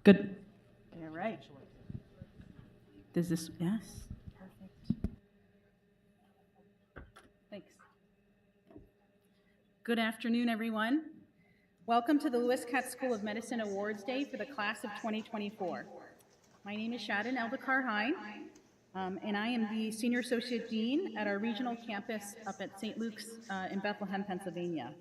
Good. All right. Does this, yes? Perfect. Thanks. Good afternoon, everyone. Welcome to the Lewis Katz School of Medicine Awards Day for the class of 2024. My name is Shannon Eldekar-Hein, and I am the Senior Associate Dean at our regional campus up at St. Luke's in Bethlehem, Pennsylvania.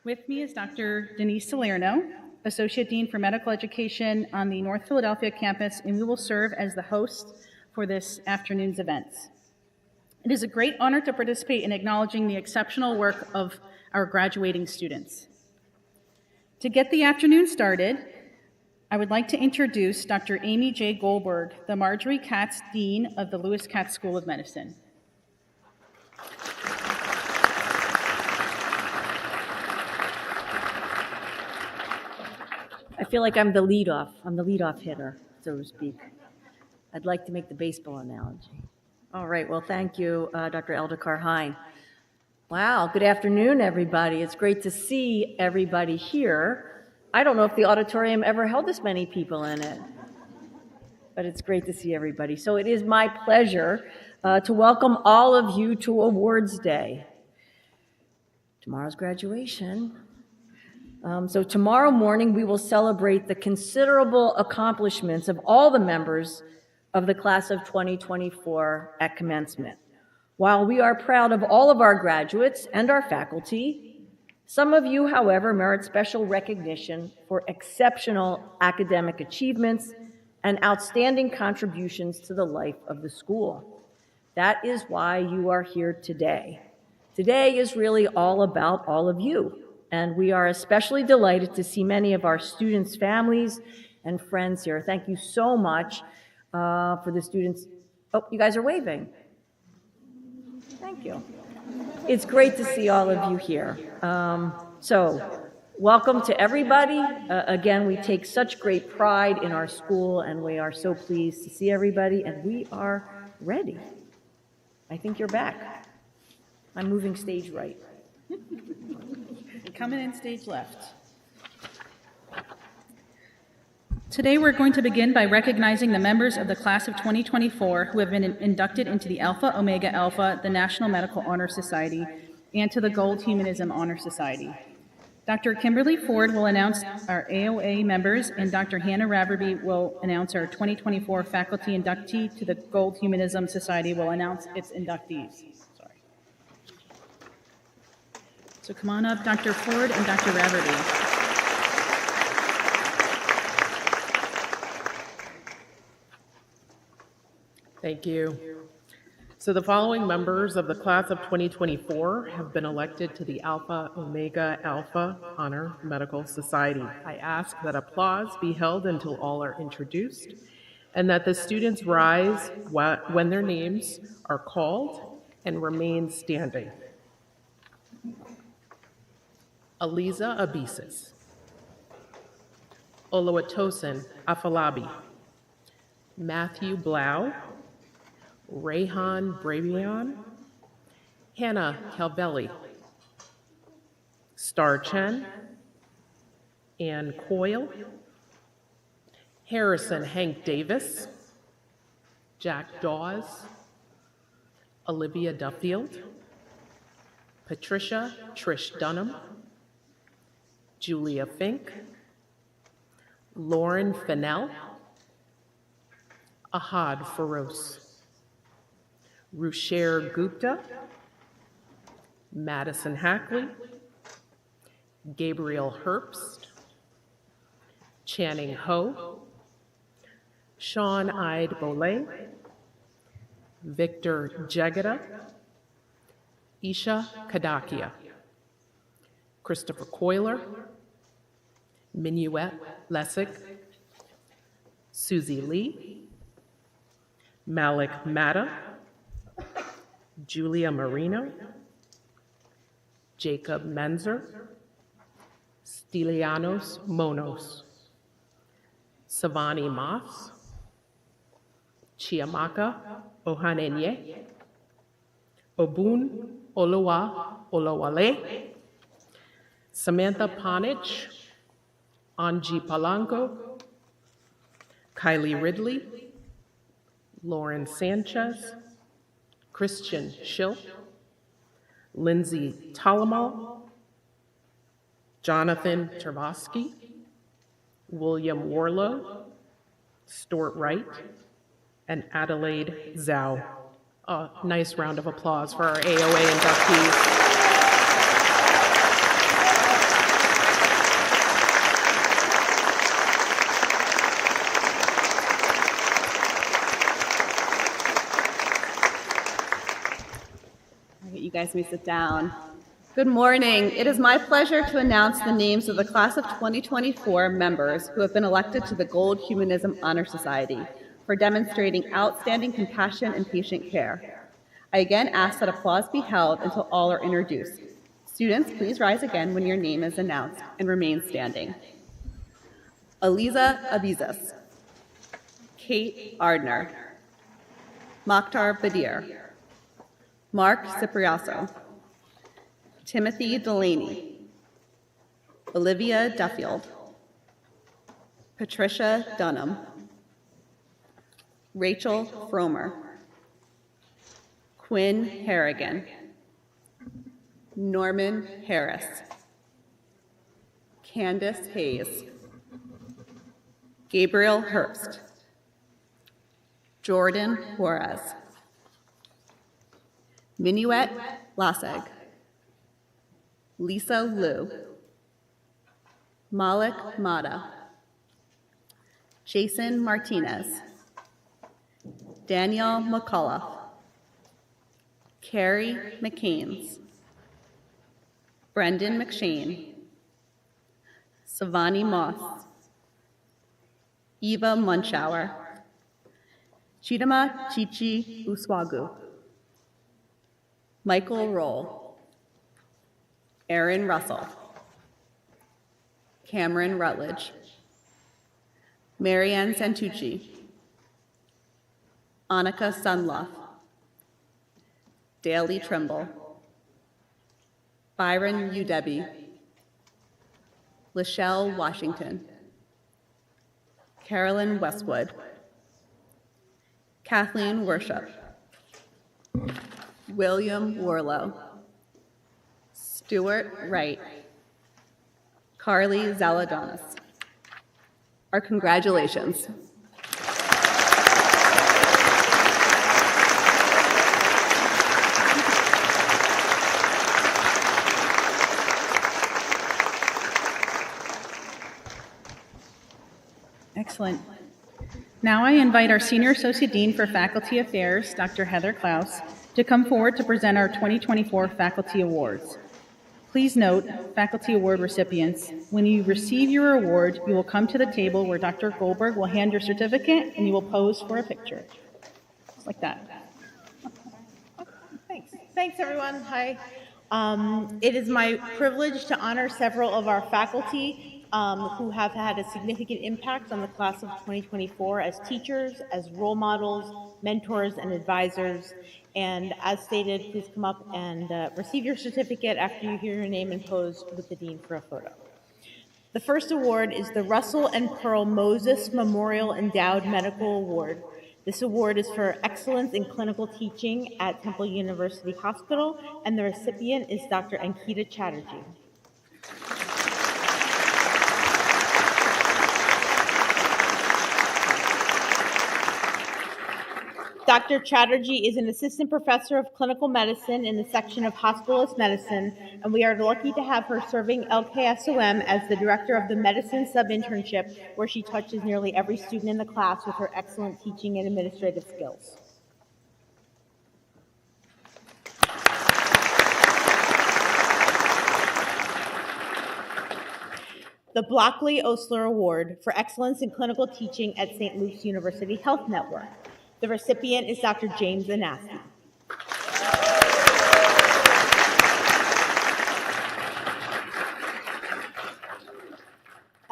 With me is Dr. Denise Salerno, Associate Dean for Medical Education on the North Philadelphia campus, and we will serve as the host for this afternoon's events. It is a great honor to participate in acknowledging the exceptional work of our graduating students. To get the afternoon started, I would like to introduce Dr. Amy J. Goldberg, the Marjorie Katz Dean of the Lewis Katz School of Medicine. I feel like I'm the leadoff hitter, so to speak. I'd like to make the baseball analogy. All right, well, thank you, Dr. Eldekar-Hein. Wow, good afternoon, everybody. It's great to see everybody here. I don't know if the auditorium ever held this many people in it, but it's great to see everybody. So it is my pleasure to welcome all of you to Awards Day. Tomorrow's graduation. So tomorrow morning, we will celebrate the considerable accomplishments of all the members of the class of 2024 at commencement. While we are proud of all of our graduates and our faculty, some of you, however, merit special recognition for exceptional academic achievements and outstanding contributions to the life of the school. That is why you are here today. Today is really all about all of you. And we are especially delighted to see many of our students' families and friends here. Thank you so much for the students. Oh, you guys are waving. Thank you. It's great to see all of you here. So, welcome to everybody. Again, we take such great pride in our school, and we are so pleased to see everybody, and we are ready. I think you're back. I'm moving stage right. Coming in stage left. Today we're going to begin by recognizing the members of the class of 2024 who have been inducted into the Alpha Omega Alpha, the National Medical Honor Society, and to the Gold Humanism Honor Society. Dr. Kimberly Ford will announce our AOA members, and Dr. Hannah Raverby will announce our 2024 faculty inductee to the Gold Humanism Society will announce its inductees. So come on up, Dr. Ford and Dr. Raverby. Thank you. So the following members of the class of 2024 have been elected to the Alpha Omega Alpha Honor Medical Society. I ask that applause be held until all are introduced and that the students rise when their names are called and remain standing. Aliza Abisis, Oluwatosin Afalabi, Matthew Blau, Rayhan Bravion, Hannah Calvelli, Star Chen, Ann Coyle, Harrison Hank Davis, Jack Dawes, Olivia Duffield, Patricia Trish Dunham, Julia Fink, Lauren Fennell, Ahad Feroz, Rusher Gupta, Madison Hackley, Gabriel Herbst, Channing Ho, Sean Ide Bolay, Victor Jegeda, Isha Kadakia, Christopher Coiler, Minuet Lessig, Susie Lee, Malik Matta, Julia Marino, Jacob Menzer, Stilianos Monos, Savani Moss, Chiamaka Ohanenye, Obun Olowa Olowale, Samantha Ponich, Angie Palanco, Kylie Ridley, Lauren Sanchez, Christian Schill, Lindsay Talamal, Jonathan Tervosky, William Warlow, Stuart Wright, and Adelaide Zhao. A nice round of applause for our AOA inductees. You guys may sit down. Good morning. It is my pleasure to announce the names of the class of 2024 members who have been elected to the Gold Humanism Honor Society for demonstrating outstanding compassion and patient care. I again ask that applause be held until all are introduced. Students, please rise again when your name is announced and remain standing. Aliza Abizas, Kate Ardner, Mokhtar Badir, Mark Cipriaso, Timothy Delaney, Olivia Duffield, Patricia Dunham, Rachel Fromer, Quinn Harrigan, Norman Harris, Candace Hayes, Gabriel Herbst, Jordan Juarez, Minuet Laseg, Lisa Liu, Malik Mata, Jason Martinez, Danielle McCullough, Carrie McCains, Brendan McShane, Savani Moss, Eva Munchauer, Chidama Chichi Uswagu, Michael Roll, Aaron Russell, Cameron Rutledge, Marianne Santucci, Annika Sunloff, Daly Trimble, Byron Udebi, Lachelle Washington, Carolyn Westwood, Kathleen Worship, William Warlow, Stuart Wright, Carly Zaladonis. Our congratulations. Excellent. Now I invite our Senior Associate Dean for Faculty Affairs, Dr. Heather Klaus, to come forward to present our 2024 Faculty Awards. Please note, Faculty Award recipients, when you receive your award, you will come to the table where Dr. Goldberg will hand your certificate and you will pose for a picture. Just like that. Thanks. Thanks, everyone. Hi. It is my privilege to honor several of our faculty who have had a significant impact on the class of 2024 as teachers, as role models, mentors, and advisors. And as stated, please come up and receive your certificate after you hear your name and pose with the dean for a photo. The first award is the Russell and Pearl Moses Memorial Endowed Medical Award. This award is for excellence in clinical teaching at Temple University Hospital, and the recipient is Dr. Ankita Chatterjee. Dr. Chatterjee is an assistant professor of clinical medicine in the section of hospitalist medicine, and we are lucky to have her serving LKSOM as the director of the medicine sub-internship, where she touches nearly every student in the class with her excellent teaching and administrative skills. The Blockley Osler Award for excellence in clinical teaching at St. Luke's University Health Network. The recipient is Dr. James Anasti.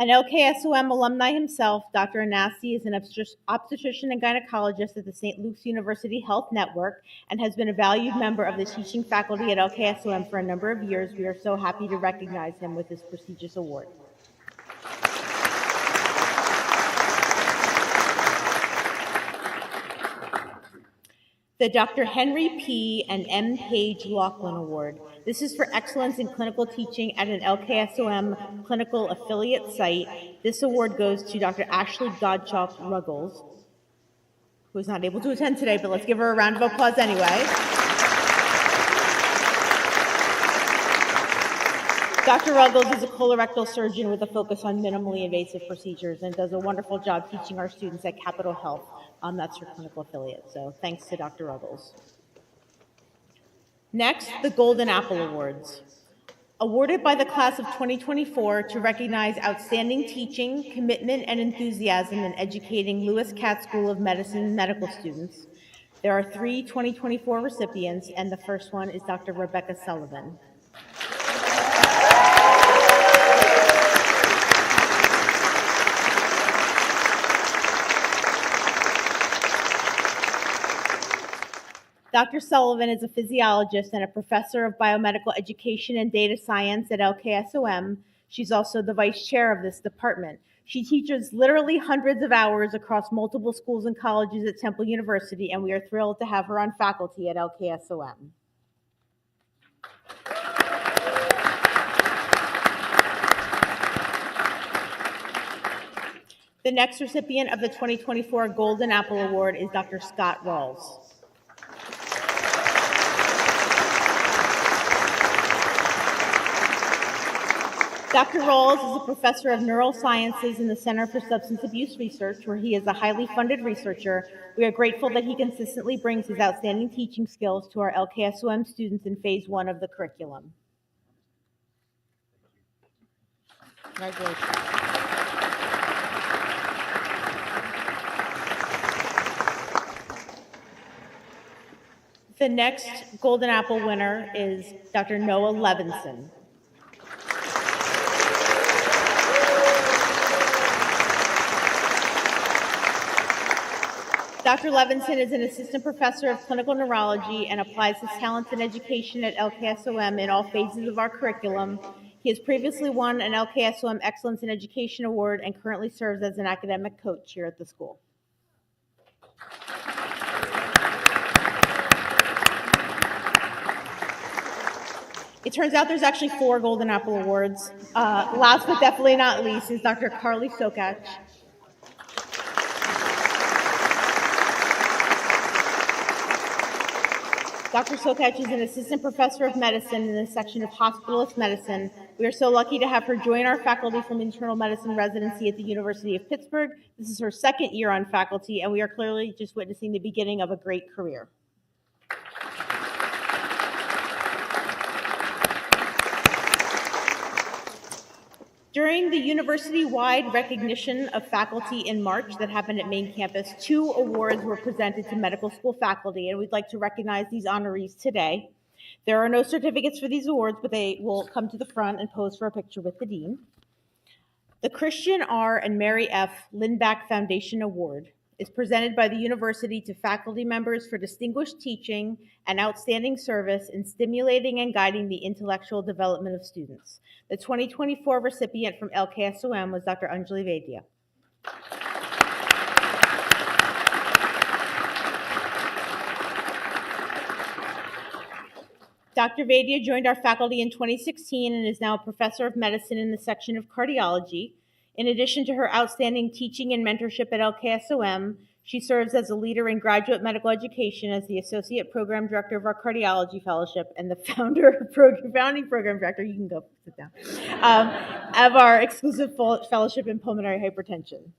An LKSOM alumni himself, Dr. Anasti is an obstetrician and gynecologist at the St. Luke's University Health Network and has been a valued member of the teaching faculty at LKSOM for a number of years. We are so happy to recognize him with this prestigious award. The Dr. Henry P. and M. Page Laughlin Award. This is for excellence in clinical teaching at an LKSOM clinical affiliate site. This award goes to Dr. Ashley Gottschalk Ruggles, who is not able to attend today, but let's give her a round of applause anyway. Dr. Ruggles is a colorectal surgeon with a focus on minimally invasive procedures and does a wonderful job teaching our students at Capitol Health. That's her clinical affiliate, so thanks to Dr. Ruggles. Next, the Golden Apple Awards. Awarded by the class of 2024 to recognize outstanding teaching, commitment, and enthusiasm in educating Lewis Katz School of Medicine medical students. There are 3 2024 recipients, and the first one is Dr. Rebecca Sullivan. Dr. Sullivan is a physiologist and a professor of biomedical education and data science at LKSOM. She's also the vice chair of this department. She teaches literally hundreds of hours across multiple schools and colleges at Temple University, and we are thrilled to have her on faculty at LKSOM. The next recipient of the 2024 Golden Apple Award is Dr. Scott Rawls. Dr. Rawls is a professor of neurosciences in the Center for Substance Abuse Research, where he is a highly funded researcher. We are grateful that he consistently brings his outstanding teaching skills to our LKSOM students in phase 1 of the curriculum. Congratulations. The next Golden Apple winner is Dr. Noah Levinson. Dr. Levinson is an assistant professor of clinical neurology and applies his talents in education at LKSOM in all phases of our curriculum. He has previously won an LKSOM Excellence in Education Award and currently serves as an academic coach here at the school. It turns out there's actually 4 Golden Apple Awards. Last but definitely not least is Dr. Carly Sokach. Dr. Sokach is an assistant professor of medicine in the section of hospitalist medicine. We are so lucky to have her join our faculty from internal medicine residency at the University of Pittsburgh. This is her 2nd year on faculty, and we are clearly just witnessing the beginning of a great career. During the university-wide recognition of faculty in March that happened at main campus, 2 awards were presented to medical school faculty, and we'd like to recognize these honorees today. There are no certificates for these awards, but they will come to the front and pose for a picture with the dean. The Christian R. and Mary F. Lindback Foundation Award is presented by the university to faculty members for distinguished teaching and outstanding service in stimulating and guiding the intellectual development of students. The 2024 recipient from LKSOM was Dr. Anjali Vaidya. Dr. Vaidya joined our faculty in 2016 and is now a professor of medicine in the section of cardiology. In addition to her outstanding teaching and mentorship at LKSOM, she serves as a leader in graduate medical education as the Associate Program Director of our Cardiology Fellowship and the founding Program Director, you can go sit down, of our exclusive fellowship in pulmonary hypertension.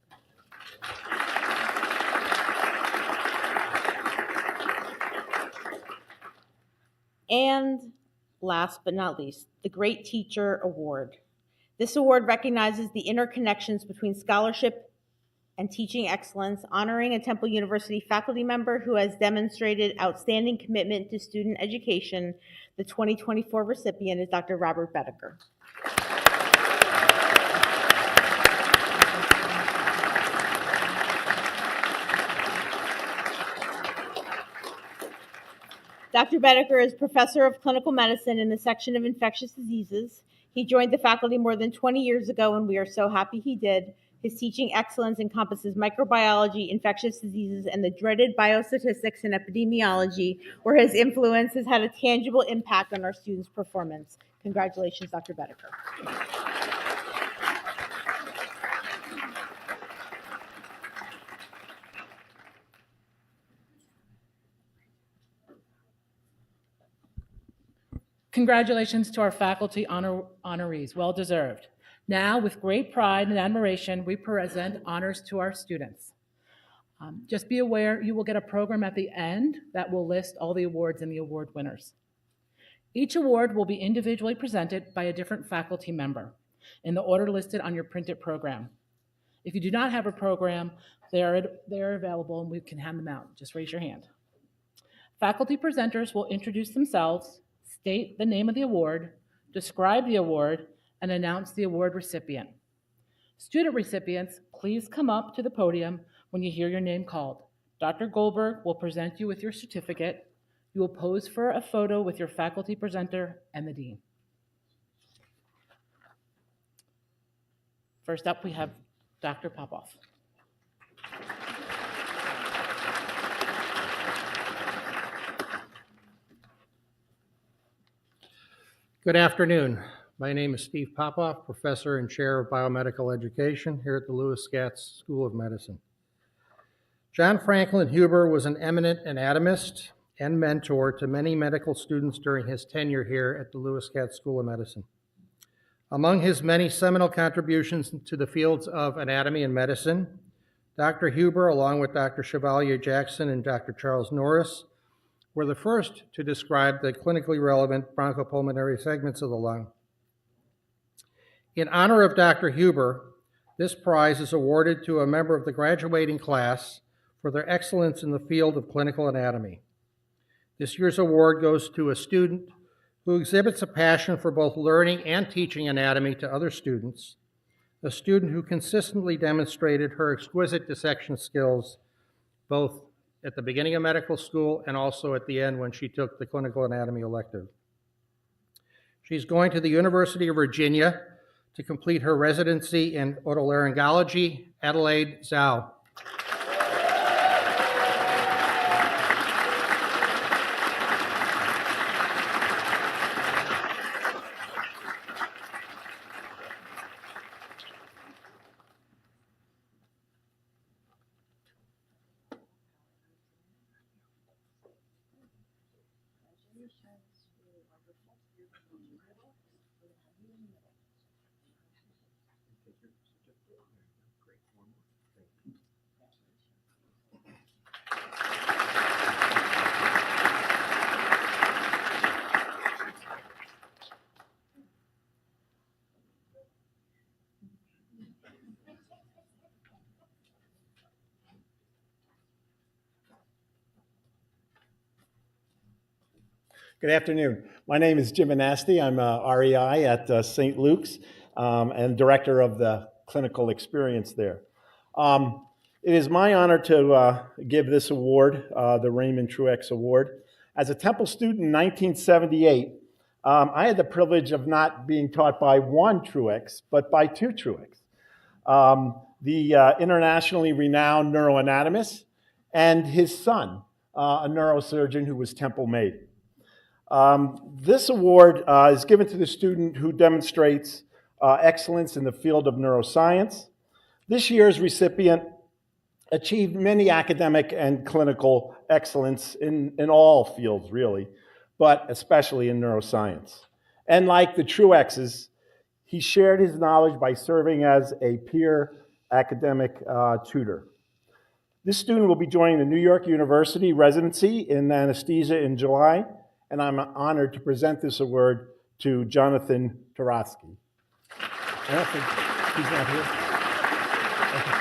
And last but not least, the Great Teacher Award. This award recognizes the interconnections between scholarship and teaching excellence, honoring a Temple University faculty member who has demonstrated outstanding commitment to student education. The 2024 recipient is Dr. Robert Bedecker. Dr. Bedecker is professor of clinical medicine in the section of infectious diseases. He joined the faculty more than 20 years ago, and we are so happy he did. His teaching excellence encompasses microbiology, infectious diseases, and the dreaded biostatistics and epidemiology, where his influence has had a tangible impact on our students' performance. Congratulations, Dr. Bedecker. Congratulations to our faculty honorees, well deserved. Now, with great pride and admiration, we present honors to our students. Just be aware you will get a program at the end that will list all the awards and the award winners. Each award will be individually presented by a different faculty member in the order listed on your printed program. If you do not have a program, they are available and we can hand them out. Just raise your hand. Faculty presenters will introduce themselves, state the name of the award, describe the award, and announce the award recipient. Student recipients, please come up to the podium when you hear your name called. Dr. Goldberg will present you with your certificate. You will pose for a photo with your faculty presenter and the dean. First up, we have Dr. Popoff. Good afternoon. My name is Steve Popoff, professor and chair of biomedical education here at the Lewis Katz School of Medicine. John Franklin Huber was an eminent anatomist and mentor to many medical students during his tenure here at the Lewis Katz School of Medicine. Among his many seminal contributions to the fields of anatomy and medicine, Dr. Huber, along with Dr. Chevalier Jackson and Dr. Charles Norris, were the first to describe the clinically relevant bronchopulmonary segments of the lung. In honor of Dr. Huber, this prize is awarded to a member of the graduating class for their excellence in the field of clinical anatomy. This year's award goes to a student who exhibits a passion for both learning and teaching anatomy to other students, a student who consistently demonstrated her exquisite dissection skills both at the beginning of medical school and also at the end when she took the clinical anatomy elective. She's going to the University of Virginia to complete her residency in otolaryngology. Adelaide Zhao. Good afternoon. My name is Jim Anasti. I'm a REI at St. Luke's and director of the clinical experience there. It is my honor to give this award, the Raymond Truex Award. As a Temple student in 1978, I had the privilege of not being taught by one Truex, but by two Truex. The internationally renowned neuroanatomist and his son, a neurosurgeon who was Temple made. This award is given to the student who demonstrates excellence in the field of neuroscience. This year's recipient achieved many academic and clinical excellence in all fields, really, but especially in neuroscience. And like the Truexes, he shared his knowledge by serving as a peer academic tutor. This student will be joining the New York University residency in anesthesia in July, and I'm honored to present this award to Jonathan Taratsky. I don't think he's not here. Okay.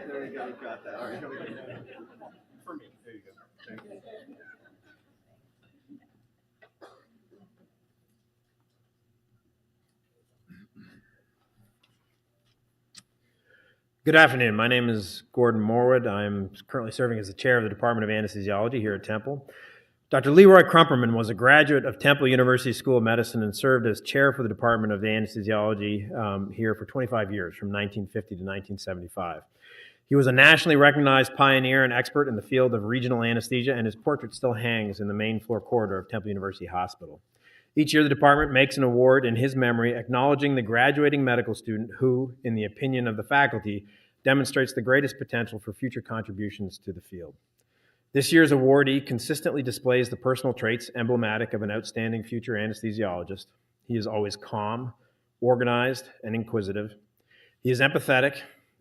There we go, we've got that. All right, here we go. For me, there you go. Thank you. Good afternoon. My name is Gordon Morwood. I'm currently serving as the chair of the Department of Anesthesiology here at Temple. Dr. Leroy Crumperman was a graduate of Temple University School of Medicine and served as chair for the Department of Anesthesiology here for 25 years, from 1950 to 1975. He was a nationally recognized pioneer and expert in the field of regional anesthesia, and his portrait still hangs in the main floor corridor of Temple University Hospital. Each year, the department makes an award in his memory, acknowledging the graduating medical student who, in the opinion of the faculty, demonstrates the greatest potential for future contributions to the field. This year's awardee consistently displays the personal traits emblematic of an outstanding future anesthesiologist. He is always calm, organized, and inquisitive. He is empathetic,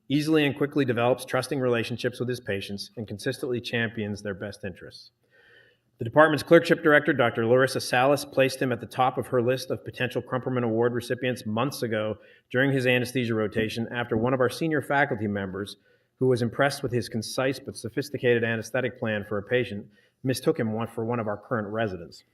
easily and quickly develops trusting relationships with his patients, and consistently champions their best interests. The department's clerkship director, Dr. Larissa Salas, placed him at the top of her list of potential Crumperman Award recipients months ago during his anesthesia rotation after one of our senior faculty members, who was impressed with his concise but sophisticated anesthetic plan for a patient, mistook him for one of our current residents.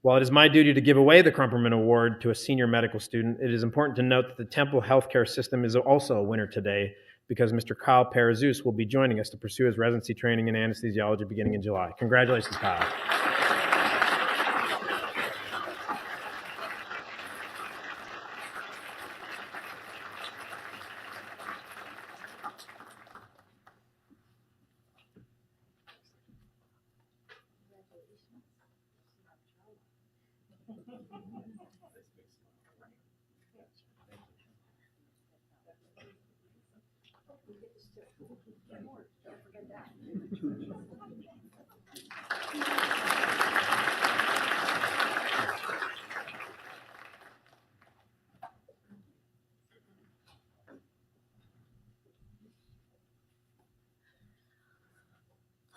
While it is my duty to give away the Crumperman Award to a senior medical student, it is important to note that the Temple healthcare system is also a winner today, because Mr. Kyle Parazus will be joining us to pursue his residency training in anesthesiology beginning in July. Congratulations, Kyle.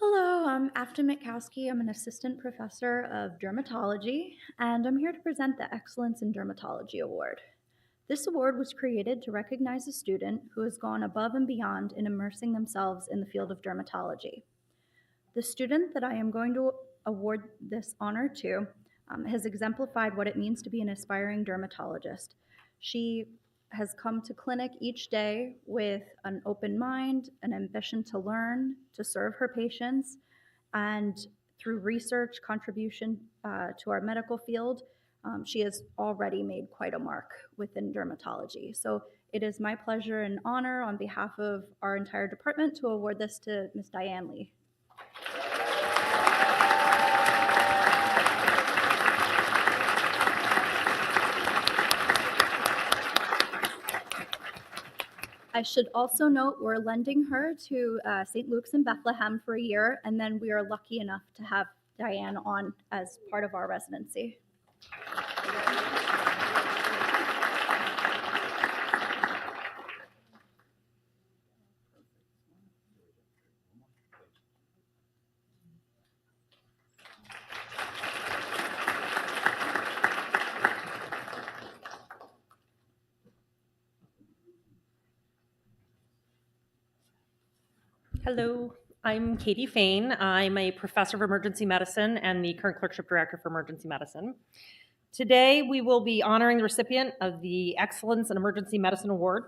Hello, I'm Afton Mitkowski. I'm an assistant professor of dermatology, and I'm here to present the Excellence in Dermatology Award. This award was created to recognize a student who has gone above and beyond in immersing themselves in the field of dermatology. The student that I am going to award this honor to has exemplified what it means to be an aspiring dermatologist. She has come to clinic each day with an open mind, an ambition to learn, to serve her patients, and through research contribution to our medical field, she has already made quite a mark within dermatology. So it is my pleasure and honor on behalf of our entire department to award this to Ms. Diane Lee. I should also note we're lending her to St. Luke's in Bethlehem for a year, and then we are lucky enough to have Diane on as part of our residency. Hello, I'm Katie Fain. I'm a professor of emergency medicine and the current clerkship director for emergency medicine. Today, we will be honoring the recipient of the Excellence in Emergency Medicine Award.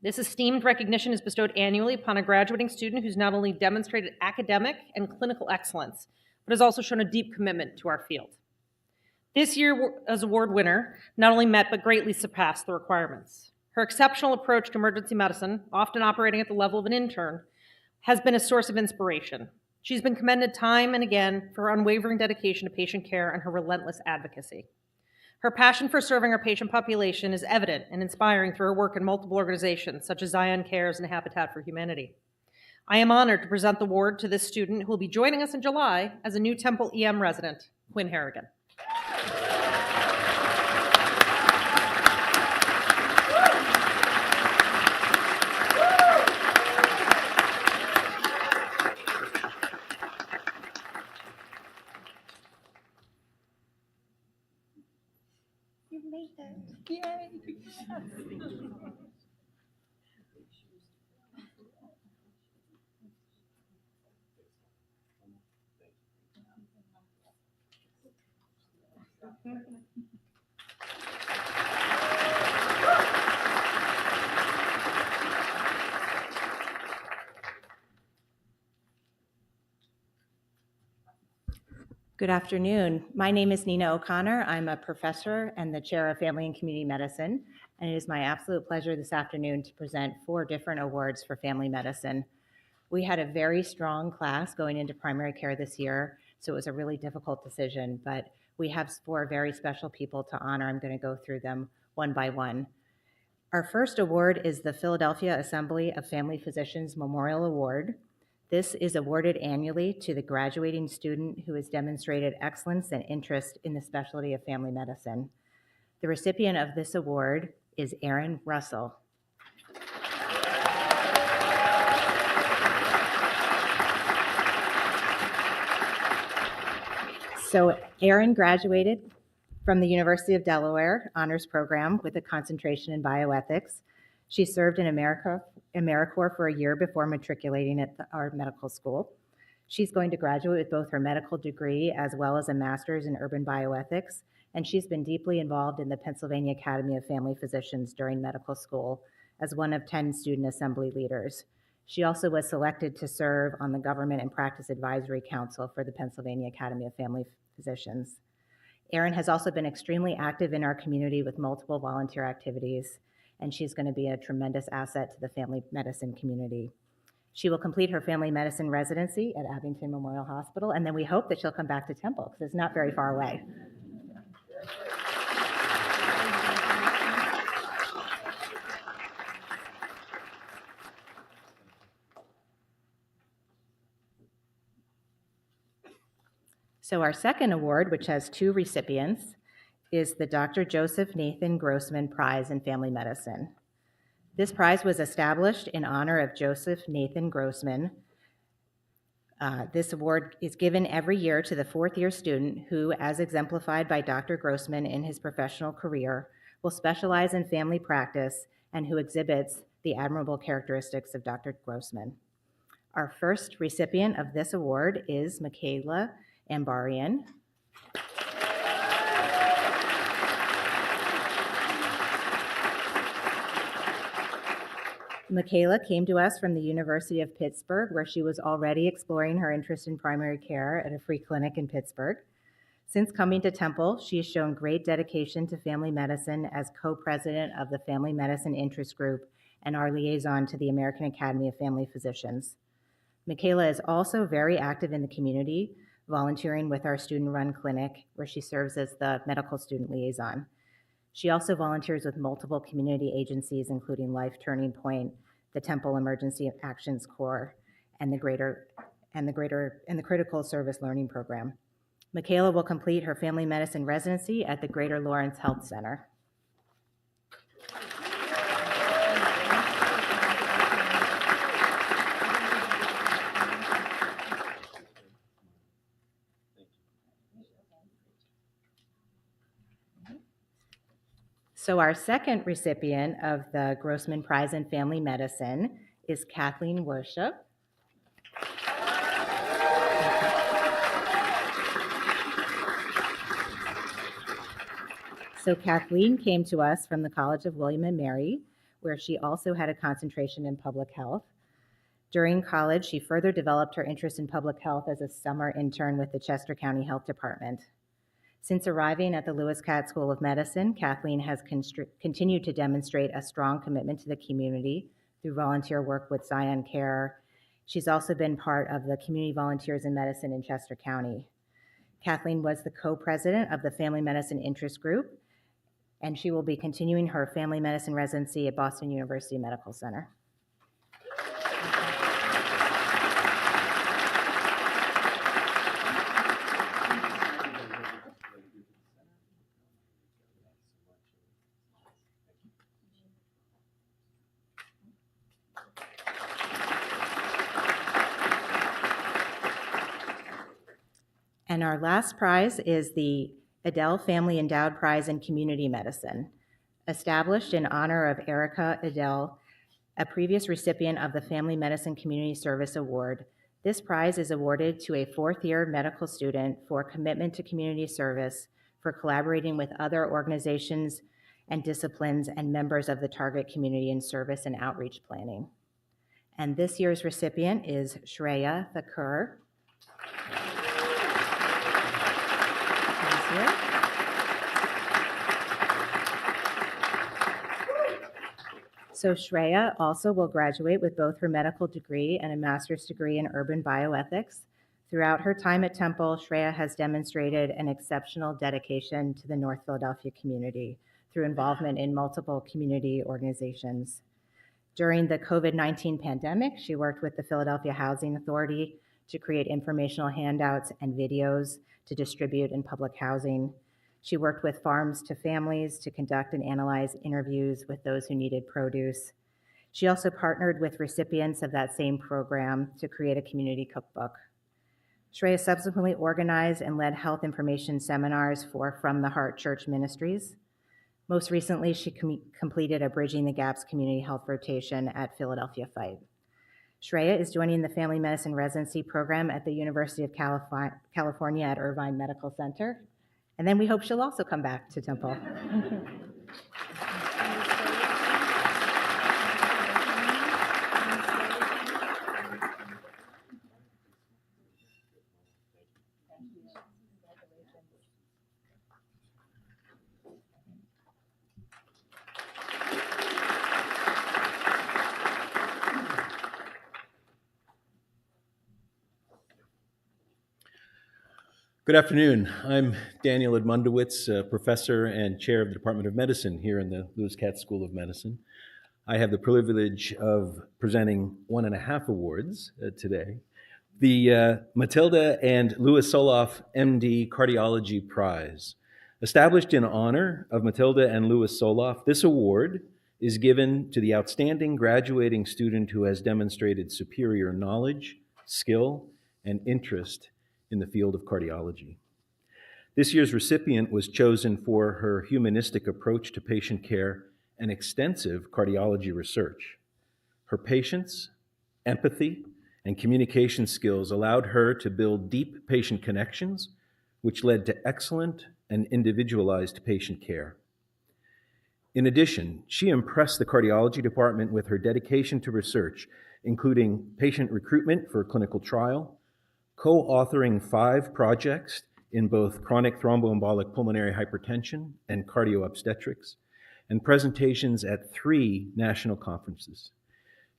This esteemed recognition is bestowed annually upon a graduating student who's not only demonstrated academic and clinical excellence, but has also shown a deep commitment to our field. This year's award winner not only met but greatly surpassed the requirements. Her exceptional approach to emergency medicine, often operating at the level of an intern, has been a source of inspiration. She's been commended time and again for her unwavering dedication to patient care and her relentless advocacy. Her passion for serving our patient population is evident and inspiring through her work in multiple organizations such as Zion Cares and Habitat for Humanity. I am honored to present the award to this student who will be joining us in July as a new Temple EM resident, Quinn Harrigan. Good afternoon. My name is Nina O'Connor. I'm a professor and the chair of Family and Community Medicine, and it is my absolute pleasure this afternoon to present 4 different awards for family medicine. We had a very strong class going into primary care this year, so it was a really difficult decision, but we have 4 very special people to honor. I'm going to go through them one by one. Our first award is the Philadelphia Assembly of Family Physicians Memorial Award. This is awarded annually to the graduating student who has demonstrated excellence and interest in the specialty of family medicine. The recipient of this award is Erin Russell. So Erin graduated from the University of Delaware Honors Program with a concentration in bioethics. She served in AmeriCorps for a year before matriculating at our medical school. She's going to graduate with both her medical degree as well as a master's in urban bioethics, and she's been deeply involved in the Pennsylvania Academy of Family Physicians during medical school as one of 10 student assembly leaders. She also was selected to serve on the Government and Practice Advisory Council for the Pennsylvania Academy of Family Physicians. Erin has also been extremely active in our community with multiple volunteer activities, and she's going to be a tremendous asset to the family medicine community. She will complete her family medicine residency at Abington Memorial Hospital, and then we hope that she'll come back to Temple because it's not very far away. So our second award, which has 2 recipients, is the Dr. Joseph Nathan Grossman Prize in Family Medicine. This prize was established in honor of Joseph Nathan Grossman. This award is given every year to the 4th-year student who, as exemplified by Dr. Grossman in his professional career, will specialize in family practice and who exhibits the admirable characteristics of Dr. Grossman. Our first recipient of this award is Michaela Ambarian. Michaela came to us from the University of Pittsburgh, where she was already exploring her interest in primary care at a free clinic in Pittsburgh. Since coming to Temple, she has shown great dedication to family medicine as co-president of the Family Medicine Interest Group and our liaison to the American Academy of Family Physicians. Michaela is also very active in the community, volunteering with our student-run clinic, where she serves as the medical student liaison. She also volunteers with multiple community agencies, including Life Turning Point, the Temple Emergency Actions Corps, and the Critical Service Learning Program. Michaela will complete her family medicine residency at the Greater Lawrence Health Center. So our second recipient of the Grossman Prize in Family Medicine is Kathleen Worship. So Kathleen came to us from the College of William and Mary, where she also had a concentration in public health. During college, she further developed her interest in public health as a summer intern with the Chester County Health Department. Since arriving at the Lewis Katz School of Medicine, Kathleen has continued to demonstrate a strong commitment to the community through volunteer work with Zion Care. She's also been part of the Community Volunteers in Medicine in Chester County. Kathleen was the co-president of the Family Medicine Interest Group, and she will be continuing her family medicine residency at Boston University Medical Center. And our last prize is the Adele Family Endowed Prize in Community Medicine, established in honor of Erica Adele, a previous recipient of the Family Medicine Community Service Award. This prize is awarded to a 4th-year medical student for commitment to community service, for collaborating with other organizations and disciplines and members of the target community in service and outreach planning. And this year's recipient is Shreya Thakur. you. So Shreya also will graduate with both her medical degree and a master's degree in urban bioethics. Throughout her time at Temple, Shreya has demonstrated an exceptional dedication to the North Philadelphia community through involvement in multiple community organizations. During the COVID-19 pandemic, she worked with the Philadelphia Housing Authority to create informational handouts and videos to distribute in public housing. She worked with farms to families to conduct and analyze interviews with those who needed produce. She also partnered with recipients of that same program to create a community cookbook. Shreya subsequently organized and led health information seminars for From the Heart Church Ministries. Most recently, she completed a Bridging the Gaps community health rotation at Philadelphia Fight. Shreya is joining the family medicine residency program at the University of California at Irvine Medical Center. And then we hope she'll also come back to Temple. Good afternoon. I'm Daniel Edmundowitz, professor and chair of the Department of Medicine here in the Lewis Katz School of Medicine. I have the privilege of presenting 1.5 awards today. The Matilda and Louis Soloff MD Cardiology Prize. Established in honor of Matilda and Louis Soloff, this award is given to the outstanding graduating student who has demonstrated superior knowledge, skill, and interest in the field of cardiology. This year's recipient was chosen for her humanistic approach to patient care and extensive cardiology research. Her patience, empathy, and communication skills allowed her to build deep patient connections, which led to excellent and individualized patient care. In addition, she impressed the cardiology department with her dedication to research, including patient recruitment for a clinical trial, co-authoring 5 projects in both chronic thromboembolic pulmonary hypertension and cardio-obstetrics, and presentations at 3 national conferences.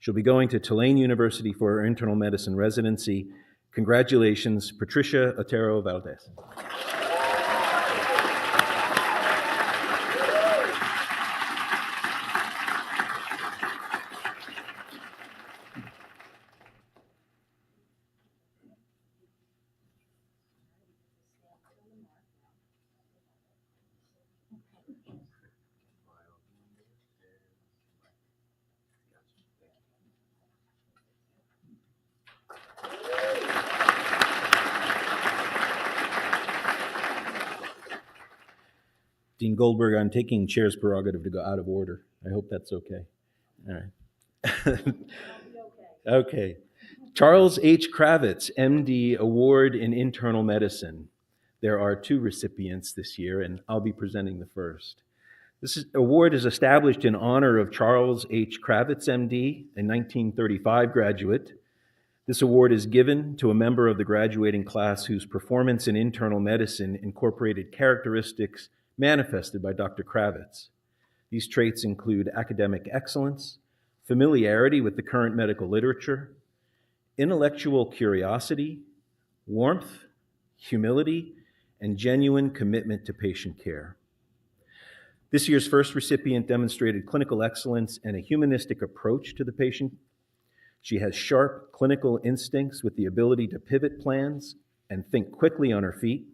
She'll be going to Tulane University for her internal medicine residency. Congratulations, Patricia Otero Valdez. Dean Goldberg, I'm taking chair's prerogative to go out of order. I hope that's okay. All right. Okay. Charles H. Kravitz, MD, Award in Internal Medicine. There are 2 recipients this year, and I'll be presenting the first. This award is established in honor of Charles H. Kravitz, MD, a 1935 graduate. This award is given to a member of the graduating class whose performance in internal medicine incorporated characteristics manifested by Dr. Kravitz. These traits include academic excellence, familiarity with the current medical literature, intellectual curiosity, warmth, humility, and genuine commitment to patient care. This year's first recipient demonstrated clinical excellence and a humanistic approach to the patient. She has sharp clinical instincts with the ability to pivot plans and think quickly on her feet.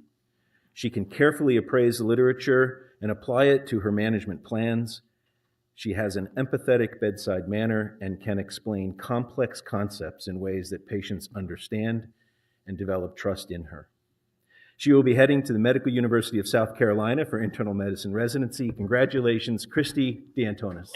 She can carefully appraise the literature and apply it to her management plans. She has an empathetic bedside manner and can explain complex concepts in ways that patients understand and develop trust in her. She will be heading to the Medical University of South Carolina for internal medicine residency. Congratulations, Christy D'Antonis.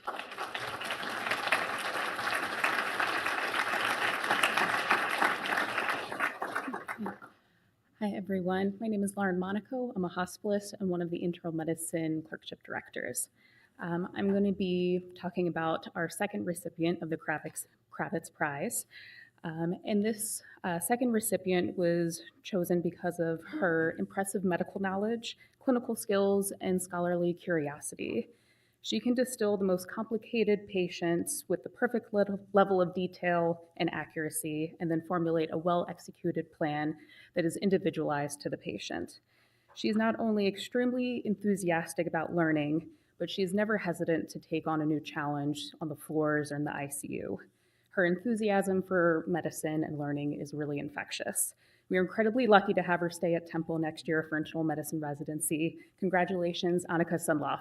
Hi, everyone. My name is Lauren Monaco. I'm a hospitalist and one of the internal medicine clerkship directors. I'm going to be talking about our second recipient of the Kravitz Prize. And this second recipient was chosen because of her impressive medical knowledge, clinical skills, and scholarly curiosity. She can distill the most complicated patients with the perfect level of detail and accuracy, and then formulate a well-executed plan that is individualized to the patient. She's not only extremely enthusiastic about learning, but she's never hesitant to take on a new challenge on the floors or in the ICU. Her enthusiasm for medicine and learning is really infectious. We are incredibly lucky to have her stay at Temple next year for internal medicine residency. Congratulations, Annika Sundloff.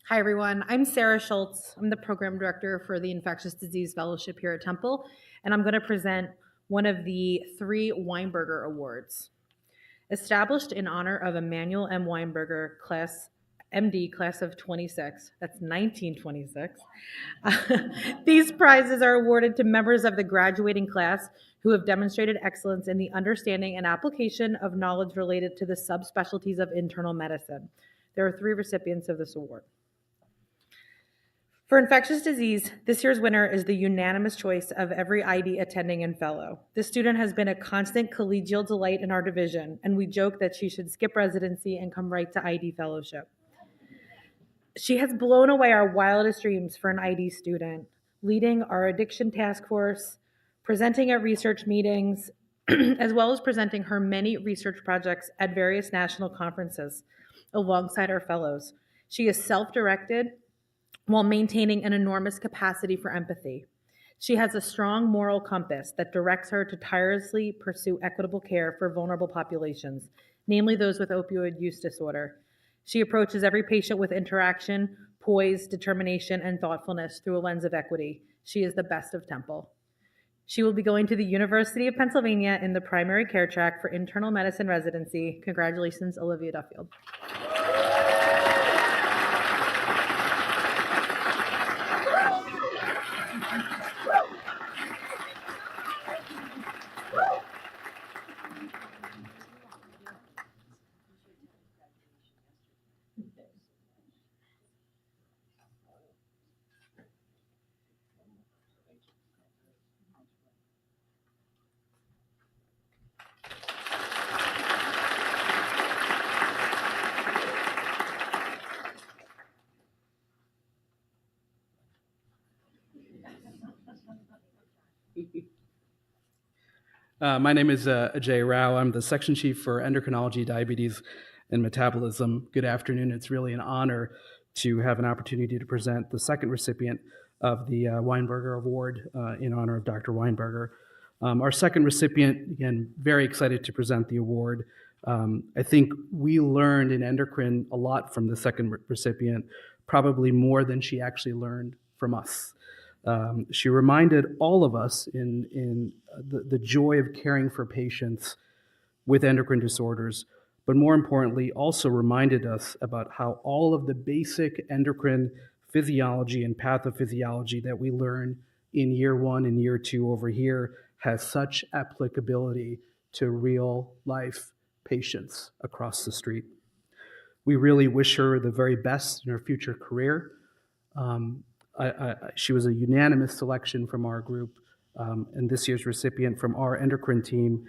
Hi, everyone. I'm Sarah Schultz. I'm the program director for the Infectious Disease Fellowship here at Temple, and I'm going to present one of the 3 Weinberger Awards. Established in honor of Emanuel M. Weinberger, MD, class of 26, that's 1926. These prizes are awarded to members of the graduating class who have demonstrated excellence in the understanding and application of knowledge related to the subspecialties of internal medicine. There are 3 recipients of this award. For infectious disease, this year's winner is the unanimous choice of every ID attending and fellow. This student has been a constant collegial delight in our division, and we joke that she should skip residency and come right to ID fellowship. She has blown away our wildest dreams for an ID student, leading our addiction task force, presenting at research meetings, as well as presenting her many research projects at various national conferences alongside our fellows. She is self-directed, while maintaining an enormous capacity for empathy. She has a strong moral compass that directs her to tirelessly pursue equitable care for vulnerable populations, namely those with opioid use disorder. She approaches every patient with interaction, poise, determination, and thoughtfulness through a lens of equity. She is the best of Temple. She will be going to the University of Pennsylvania in the primary care track for internal medicine residency. Congratulations, Olivia Duffield. My name is Ajay Rao. I'm the section chief for endocrinology, diabetes, and metabolism. Good afternoon. It's really an honor to have an opportunity to present the second recipient of the Weinberger Award in honor of Dr. Weinberger. Our second recipient, again, very excited to present the award. I think we learned in endocrine a lot from the second recipient, probably more than she actually learned from us. She reminded all of us in the joy of caring for patients with endocrine disorders, but more importantly, also reminded us about how all of the basic endocrine physiology and pathophysiology that we learn in year 1 and year 2 over here has such applicability to real life patients across the street. We really wish her the very best in her future career. She was a unanimous selection from our group, and this year's recipient from our endocrine team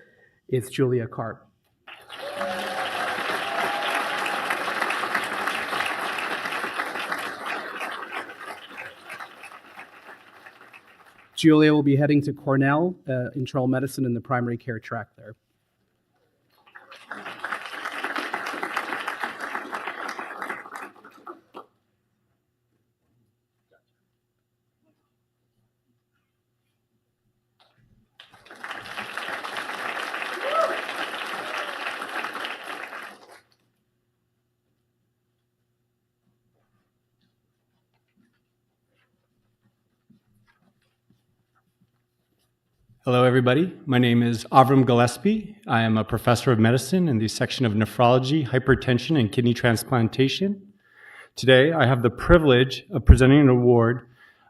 is Julia Karp. Julia will be heading to Cornell, internal medicine in the primary care track there. Hello, everybody. My name is Avram Gillespie. I am a professor of medicine in the section of nephrology, hypertension, and kidney transplantation. Today, I have the privilege of presenting an award.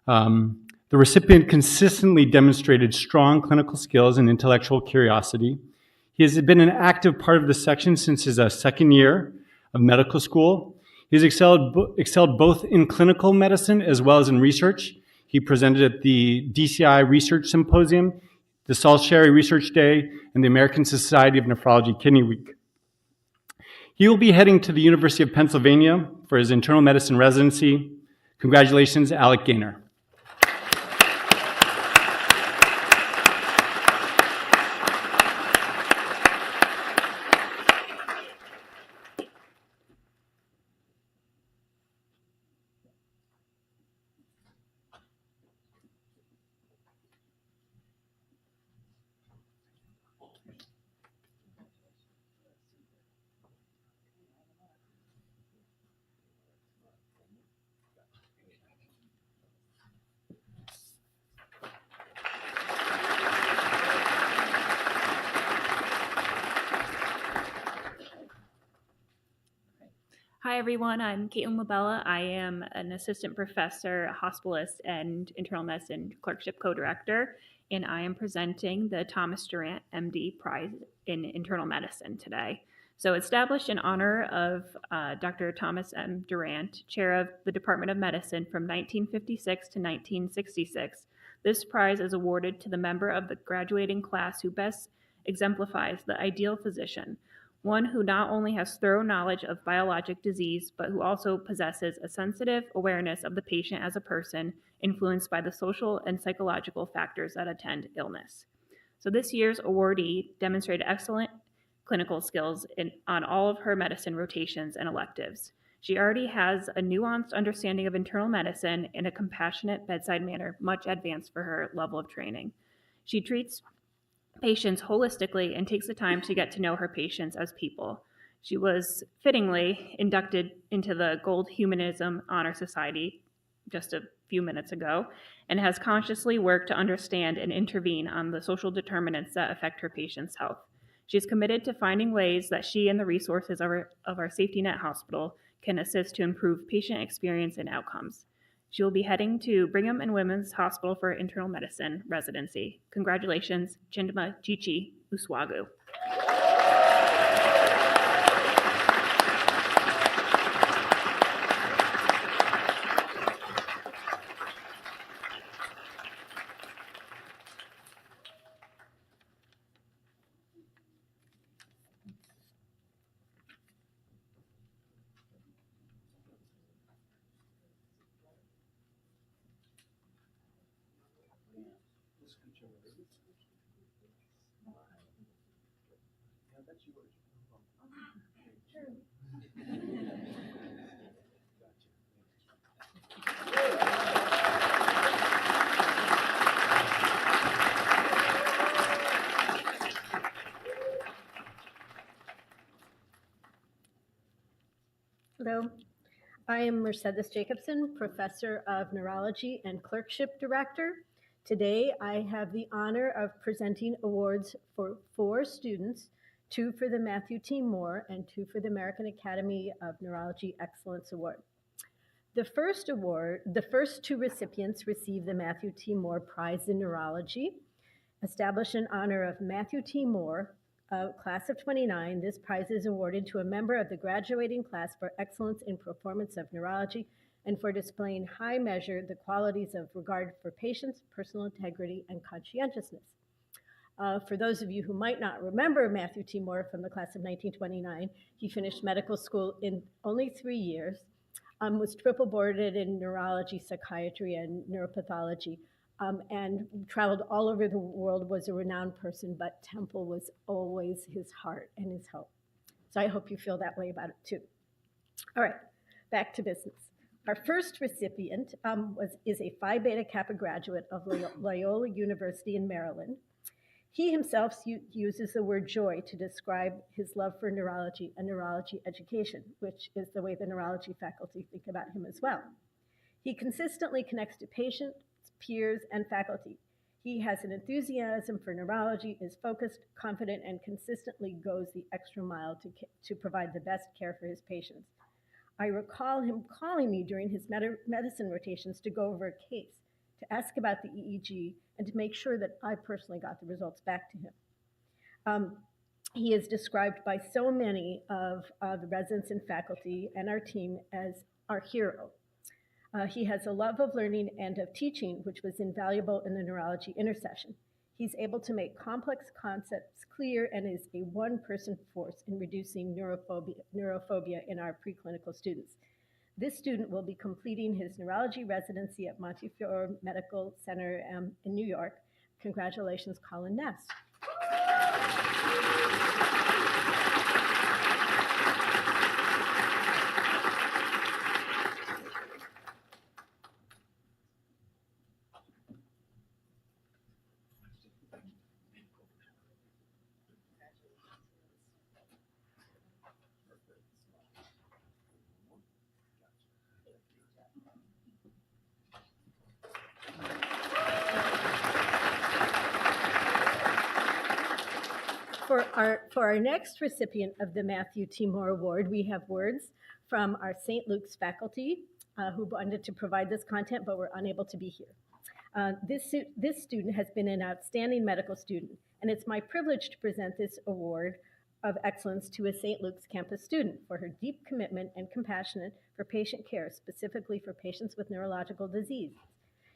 The recipient consistently demonstrated strong clinical skills and intellectual curiosity. He has been an active part of the section since his second year of medical school. He's excelled both in clinical medicine as well as in research. He presented at the DCI Research Symposium, the Saul Sherry Research Day, and the American Society of Nephrology Kidney Week. He will be heading to the University of Pennsylvania for his internal medicine residency. Congratulations, Alec Gaynor. Hi everyone, I'm Caitlin Labella. I am an assistant professor, hospitalist, and internal medicine clerkship co-director, and I am presenting the Thomas Durant MD Prize in Internal Medicine today. So established in honor of Dr. Thomas M. Durant, chair of the Department of Medicine from 1956 to 1966, this prize is awarded to the member of the graduating class who best exemplifies the ideal physician, one who not only has thorough knowledge of biologic disease, but who also possesses a sensitive awareness of the patient as a person, influenced by the social and psychological factors that attend illness. So this year's awardee demonstrated excellent clinical skills on all of her medicine rotations and electives. She already has a nuanced understanding of internal medicine and a compassionate bedside manner, much advanced for her level of training. She treats patients holistically and takes the time to get to know her patients as people. She was fittingly inducted into the Gold Humanism Honor Society just a few minutes ago and has consciously worked to understand and intervene on the social determinants that affect her patients' health. She is committed to finding ways that she and the resources of our safety net hospital can assist to improve patient experience and outcomes. She will be heading to Brigham and Women's Hospital for Internal Medicine residency. Congratulations, Chindama Chichi Uswagu. Hello, I am Mercedes Jacobson, Professor of Neurology and Clerkship Director. Today, I have the honor of presenting awards for 4 students, 2 for the Matthew T. Moore and 2 for the American Academy of Neurology Excellence Award. The first 2 recipients received the Matthew T. Moore Prize in Neurology. Established in honor of Matthew T. Moore, class of 29, this prize is awarded to a member of the graduating class for excellence in performance of neurology and for displaying high measure the qualities of regard for patients, personal integrity, and conscientiousness. For those of you who might not remember Matthew T. Moore from the class of 1929, he finished medical school in only 3 years, was triple boarded in neurology, psychiatry, and neuropathology, and traveled all over the world, was a renowned person, but Temple was always his heart and his hope. So I hope you feel that way about it too. All right, back to business. Our first recipient is a Phi Beta Kappa graduate of Loyola University in Maryland. He himself uses the word joy to describe his love for neurology and neurology education, which is the way the neurology faculty think about him as well. He consistently connects to patients, peers, and faculty. He has an enthusiasm for neurology, is focused, confident, and consistently goes the extra mile to provide the best care for his patients. I recall him calling me during his medicine rotations to go over a case, to ask about the EEG, and to make sure that I personally got the results back to him. He is described by so many of the residents and faculty and our team as our hero. He has a love of learning and of teaching, which was invaluable in the neurology intercession. He's able to make complex concepts clear and is a one-person force in reducing neurophobia in our preclinical students. This student will be completing his neurology residency at Montefiore Medical Center in New York. Congratulations, Colin Ness. For our next recipient of the Matthew T. Moore Award, we have words from our St. Luke's faculty who wanted to provide this content but were unable to be here. This student has been an outstanding medical student, and it's my privilege to present this award of excellence to a St. Luke's campus student for her deep commitment and compassion for patient care, specifically for patients with neurological disease.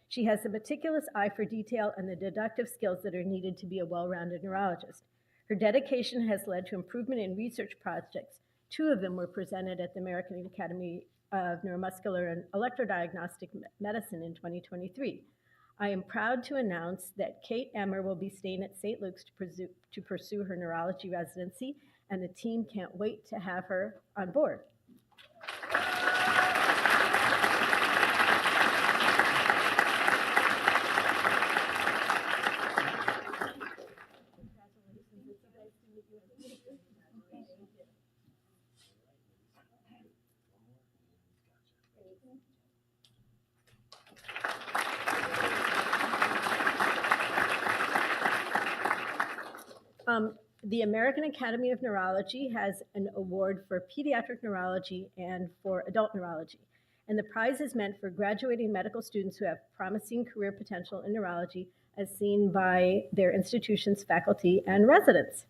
She has a meticulous eye for detail and the deductive skills that are needed to be a well-rounded neurologist. Her dedication has led to improvement in research projects. 2 of them were presented at the American Academy of Neuromuscular and Electrodiagnostic Medicine in 2023. I am proud to announce that Kate Emmer will be staying at St. Luke's to pursue her neurology residency, and the team can't wait to have her on board. The American Academy of Neurology has an award for pediatric neurology and for adult neurology. And the prize is meant for graduating medical students who have promising career potential in neurology as seen by their institution's faculty and residents.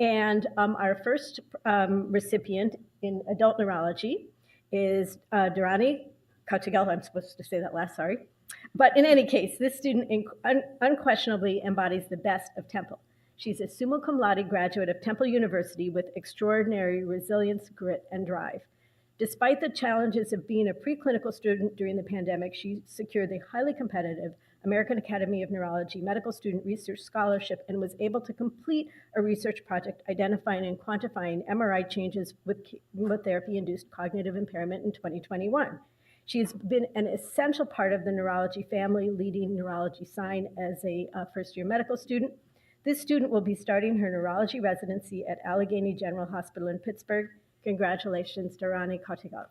And our first recipient in adult neurology is Durrani Kautegal. I'm supposed to say that last, sorry. But in any case, this student unquestionably embodies the best of Temple. She's a summa cum laude graduate of Temple University with extraordinary resilience, grit, and drive. Despite the challenges of being a preclinical student during the pandemic, she secured the highly competitive American Academy of Neurology Medical Student Research Scholarship and was able to complete a research project identifying and quantifying MRI changes with chemotherapy-induced cognitive impairment in 2021. She's been an essential part of the neurology family, leading neurology sign as a first-year medical student. This student will be starting her neurology residency at Allegheny General Hospital in Pittsburgh. Congratulations, Durrani Kautegal.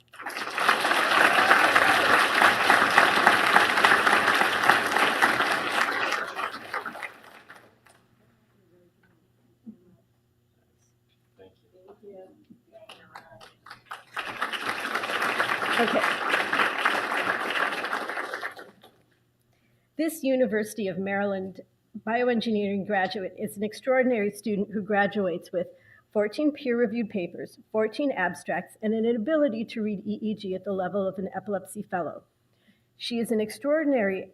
Okay. This University of Maryland bioengineering graduate is an extraordinary student who graduates with 14 peer-reviewed papers, 14 abstracts, and an ability to read EEG at the level of an epilepsy fellow. She is an extraordinary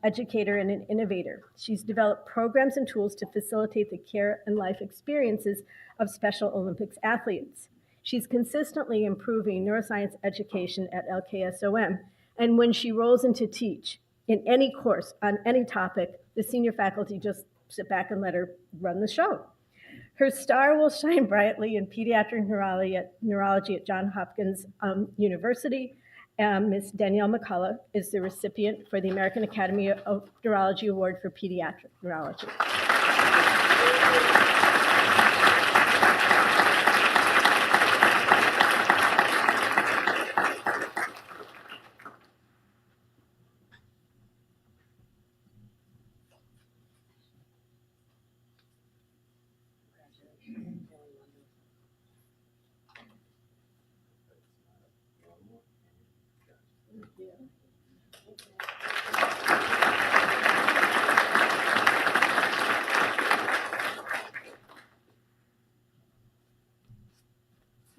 educator and an innovator. She's developed programs and tools to facilitate the care and life experiences of Special Olympics athletes. She's consistently improving neuroscience education at LKSOM, and when she rolls in to teach in any course on any topic, the senior faculty just sit back and let her run the show. Her star will shine brightly in pediatric neurology at Johns Hopkins University. Ms. Danielle McCullough is the recipient for the American Academy of Neurology Award for Pediatric Neurology.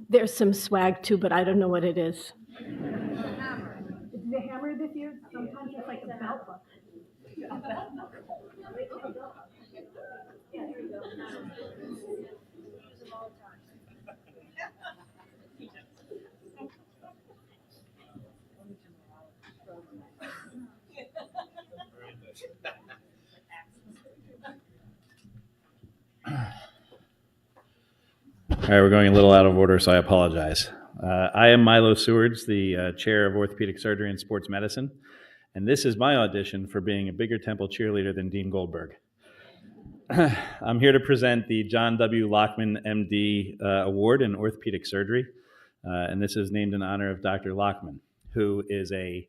There's some swag too, but I don't know what it is. Is the hammer this year? Sometimes it's like a belt buckle. All right, we're going a little out of order, so I apologize. I am Milo Sewards, the chair of orthopedic surgery and sports medicine, and this is my audition for being a bigger Temple cheerleader than Dean Goldberg. I'm here to present the John W. Lockman, MD Award in orthopedic surgery, and this is named in honor of Dr. Lockman, who is a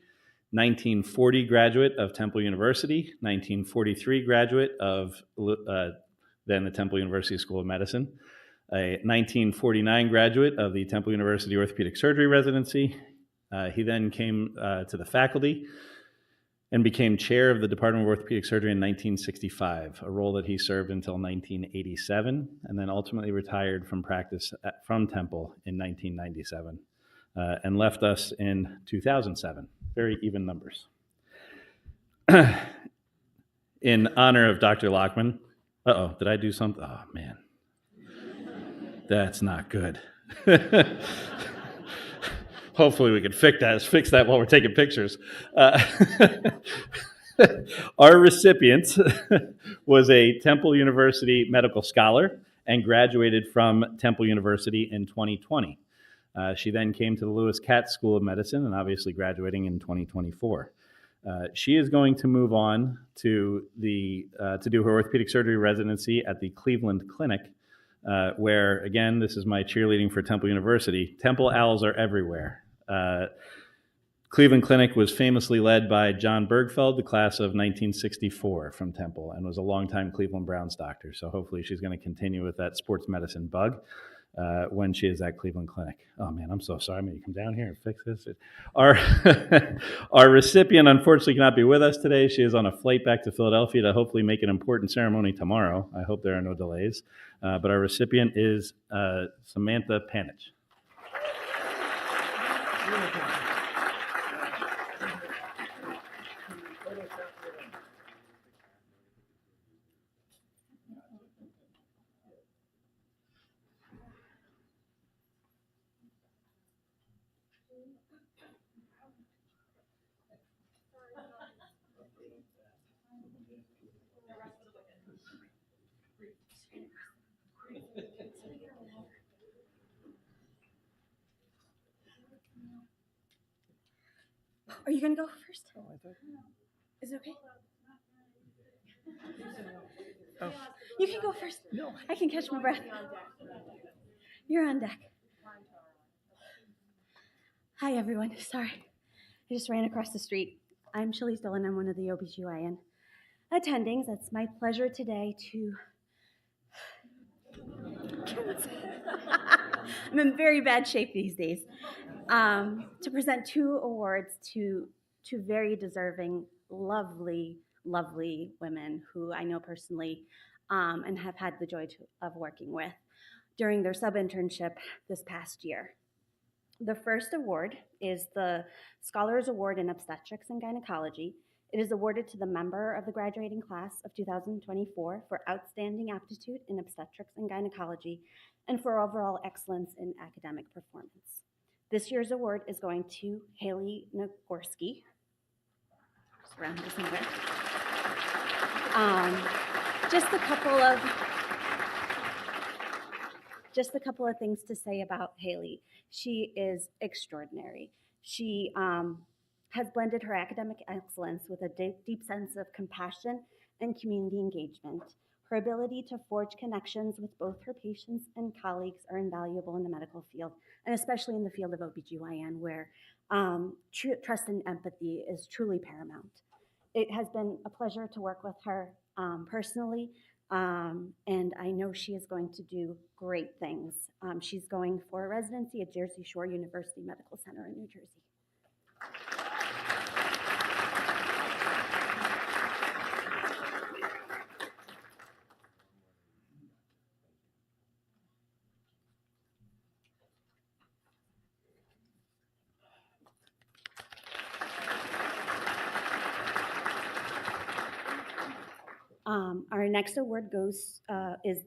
1940 graduate of Temple University, 1943 graduate of then the Temple University School of Medicine, a 1949 graduate of the Temple University Orthopedic Surgery residency. He then came to the faculty and became chair of the Department of Orthopedic Surgery in 1965, a role that he served until 1987, and then ultimately retired from practice from Temple in 1997, and left us in 2007. Very even numbers. In honor of Dr. Lockman, did I do something? Oh, man. That's not good. Hopefully we can fix that while we're taking pictures. Our recipient was a Temple University medical scholar and graduated from Temple University in 2020. She then came to the Lewis Katz School of Medicine and obviously graduating in 2024. She is going to move on to do her orthopedic surgery residency at the Cleveland Clinic, where, again, this is my cheerleading for Temple University. Temple owls are everywhere. Cleveland Clinic was famously led by John Bergfeld, the class of 1964 from Temple, and was a longtime Cleveland Browns doctor. So hopefully she's going to continue with that sports medicine bug when she is at Cleveland Clinic. Oh, man, I'm so sorry. I'm going to come down here and fix this. Our recipient, unfortunately, cannot be with us today. She is on a flight back to Philadelphia to hopefully make an important ceremony tomorrow. I hope there are no delays. But our recipient is Samantha Panich. Are you going to go first? Is it okay? Oh. You can go first. No. I can catch my breath. You're on deck. Hi, everyone. Sorry. I just ran across the street. I'm Shelley Dillon. I'm one of the OBGYN attendings. It's my pleasure today to... I'm in very bad shape these days. To present 2 awards to 2 very deserving, lovely, lovely women who I know personally and have had the joy of working with during their sub-internship this past year. The first award is the Scholars Award in Obstetrics and Gynecology. It is awarded to the member of the graduating class of 2024 for outstanding aptitude in obstetrics and gynecology and for overall excellence in academic performance. This year's award is going to Haley Nagorski. Just around here somewhere. Just a couple of things to say about Haley. She is extraordinary. She has blended her academic excellence with a deep sense of compassion and community engagement. Her ability to forge connections with both her patients and colleagues are invaluable in the medical field, and especially in the field of OBGYN, where trust and empathy is truly paramount. It has been a pleasure to work with her personally, and I know she is going to do great things. She's going for a residency at Jersey Shore University Medical Center in New Jersey. Our next award is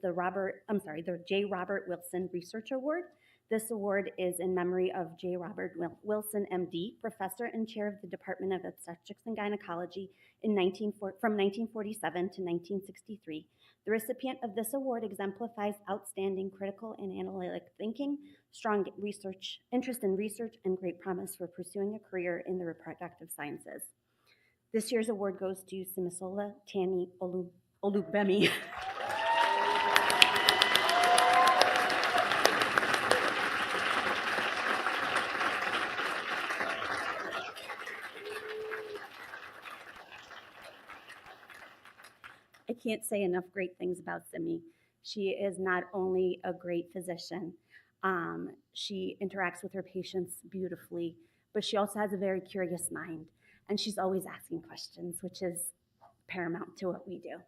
the J. Robert Wilson Research Award. This award is in memory of J. Robert Wilson, MD, professor and chair of the Department of Obstetrics and Gynecology from 1947 to 1963. The recipient of this award exemplifies outstanding critical and analytic thinking, strong interest in research, and great promise for pursuing a career in the reproductive sciences. This year's award goes to Simisola Tani Olubemi. I can't say enough great things about Simi. She is not only a great physician, she interacts with her patients beautifully, but she also has a very curious mind, and she's always asking questions, which is paramount to what we do.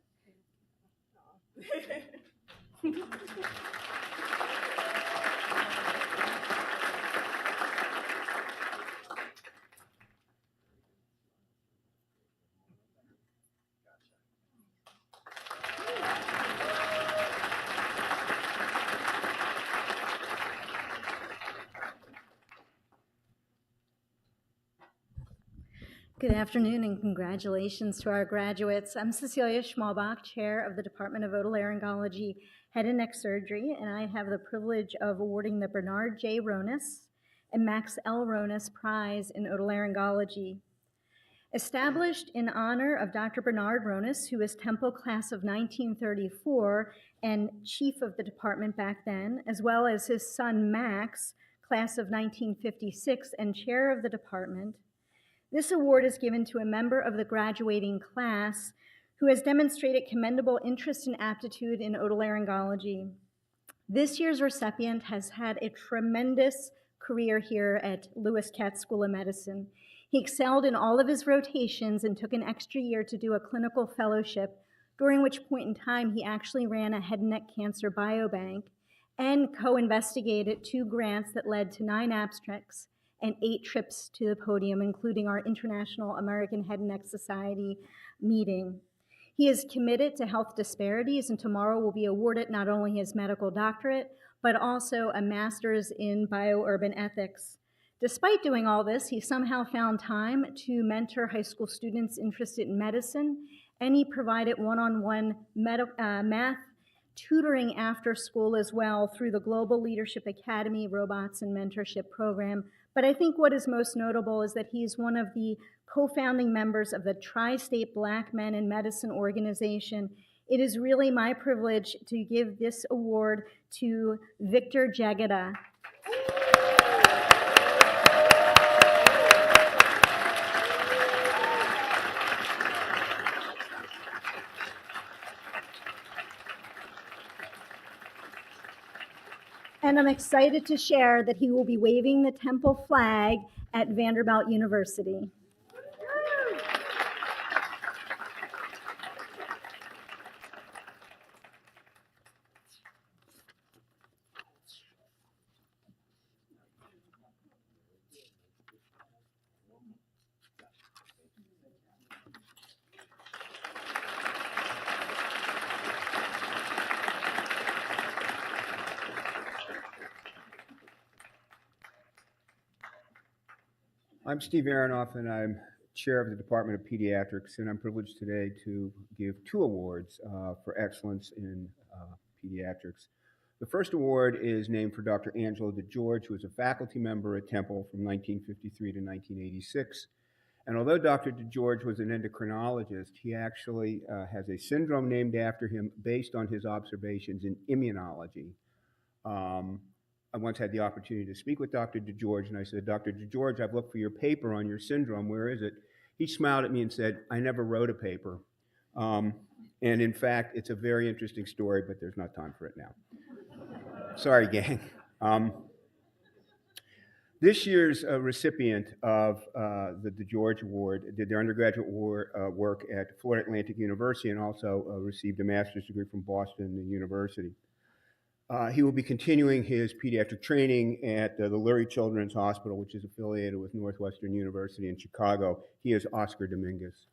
Good afternoon and congratulations to our graduates. I'm Cecilia Schmalbach, Chair of the Department of Otolaryngology, Head and Neck Surgery, and I have the privilege of awarding the Bernard J. Ronis and Max L. Ronis Prize in Otolaryngology. Established in honor of Dr. Bernard Ronis, who was Temple Class of 1934 and Chief of the department back then, as well as his son Max, Class of 1956 and Chair of the department. This award is given to a member of the graduating class who has demonstrated commendable interest and aptitude in otolaryngology. This year's recipient has had a tremendous career here at Lewis Katz School of Medicine. He excelled in all of his rotations and took an extra year to do a clinical fellowship, during which point in time he actually ran a head and neck cancer biobank and co-investigated 2 grants that led to 9 abstracts and 8 trips to the podium, including our International American Head and Neck Society meeting. He is committed to health disparities, and tomorrow will be awarded not only his medical doctorate, but also a master's in biourban ethics. Despite doing all this, he somehow found time to mentor high school students interested in medicine, and he provided one-on-one math tutoring after school as well through the Global Leadership Academy Robots and Mentorship Program. But I think what is most notable is that he's one of the co-founding members of the Tri-State Black Men in Medicine organization. It is really my privilege to give this award to Victor Jagada. And I'm excited to share that he will be waving the Temple flag at Vanderbilt University. I'm Steve Aronoff, and I'm chair of the Department of Pediatrics, and I'm privileged today to give 2 awards for excellence in pediatrics. The first award is named for Dr. Angela DeGeorge, who was a faculty member at Temple from 1953 to 1986. And although Dr. DeGeorge was an endocrinologist, he actually has a syndrome named after him based on his observations in immunology. I once had the opportunity to speak with Dr. DeGeorge, and I said, Dr. DeGeorge, I've looked for your paper on your syndrome. Where is it? He smiled at me and said, I never wrote a paper. And in fact, it's a very interesting story, but there's not time for it now. Sorry, gang. This year's recipient of the DeGeorge Award did their undergraduate work at Florida Atlantic University and also received a master's degree from Boston University. He will be continuing his pediatric training at the Lurie Children's Hospital, which is affiliated with Northwestern University in Chicago. He is Oscar Dominguez.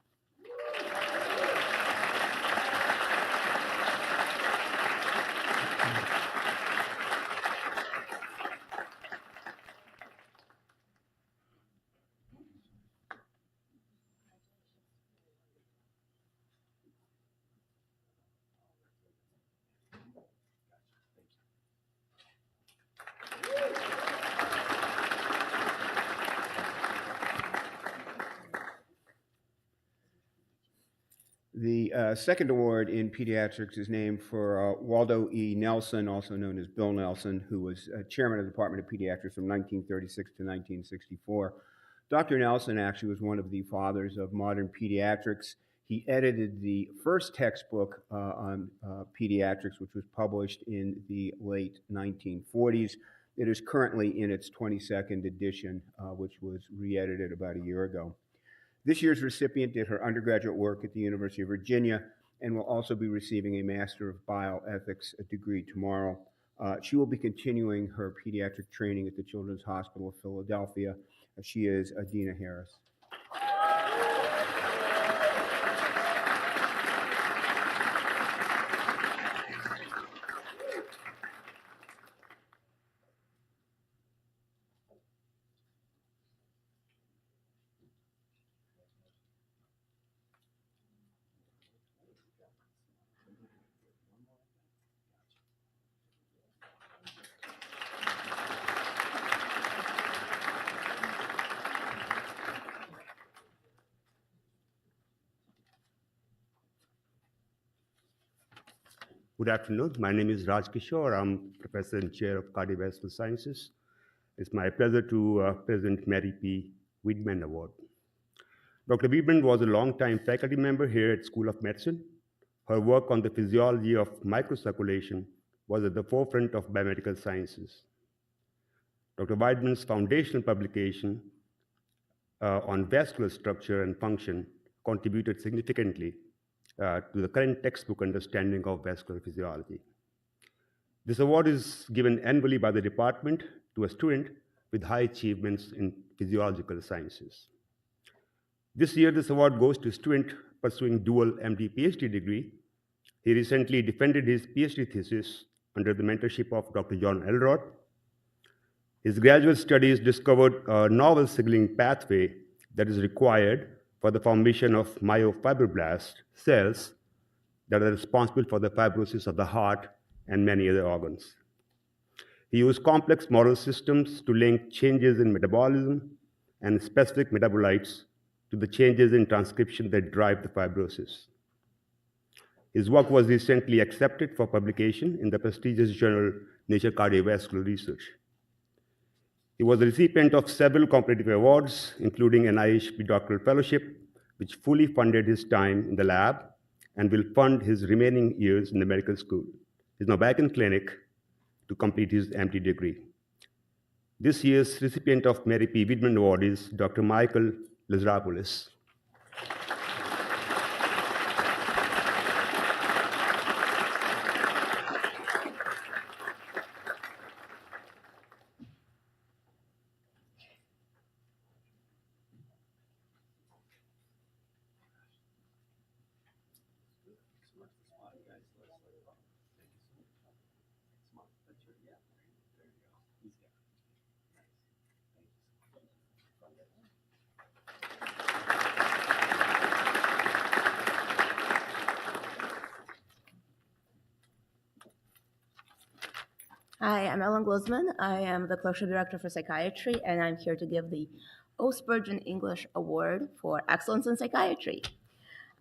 The second award in pediatrics is named for Waldo E. Nelson, also known as Bill Nelson, who was chairman of the Department of Pediatrics from 1936 to 1964. Dr. Nelson actually was one of the fathers of modern pediatrics. He edited the first textbook on pediatrics, which was published in the late 1940s. It is currently in its 22nd edition, which was re-edited about a year ago. This year's recipient did her undergraduate work at the University of Virginia and will also be receiving a Master of Bioethics degree tomorrow. She will be continuing her pediatric training at the Children's Hospital of Philadelphia. She is Adina Harris. Good afternoon. My name is Raj Kishore. I'm Professor and Chair of Cardiovascular Sciences. It's my pleasure to present Mary P. Wiedemann Award. Dr. Wiedemann was a longtime faculty member here at School of Medicine. Her work on the physiology of microcirculation was at the forefront of biomedical sciences. Dr. Wiedemann's foundational publication on vascular structure and function contributed significantly to the current textbook understanding of vascular physiology. This award is given annually by the department to a student with high achievements in physiological sciences. This year, this award goes to a student pursuing dual MD-PhD degree. He recently defended his PhD thesis under the mentorship of Dr. John Elrod. His graduate studies discovered a novel signaling pathway that is required for the formation of myofibroblast cells that are responsible for the fibrosis of the heart and many other organs. He used complex model systems to link changes in metabolism and specific metabolites to the changes in transcription that drive the fibrosis. His work was recently accepted for publication in the prestigious journal Nature Cardiovascular Research. He was the recipient of several competitive awards, including an NIH doctoral fellowship, which fully funded his time in the lab and will fund his remaining years in the medical school. He's now back in clinic to complete his MD degree. This year's recipient of Mary P. Wiedemann Award is Dr. Michael Lazaropoulos. Hi, I'm Ellen Gluzman. I am the Clerkship Director for Psychiatry, and I'm here to give the O. Spurgeon English Award for Excellence in Psychiatry.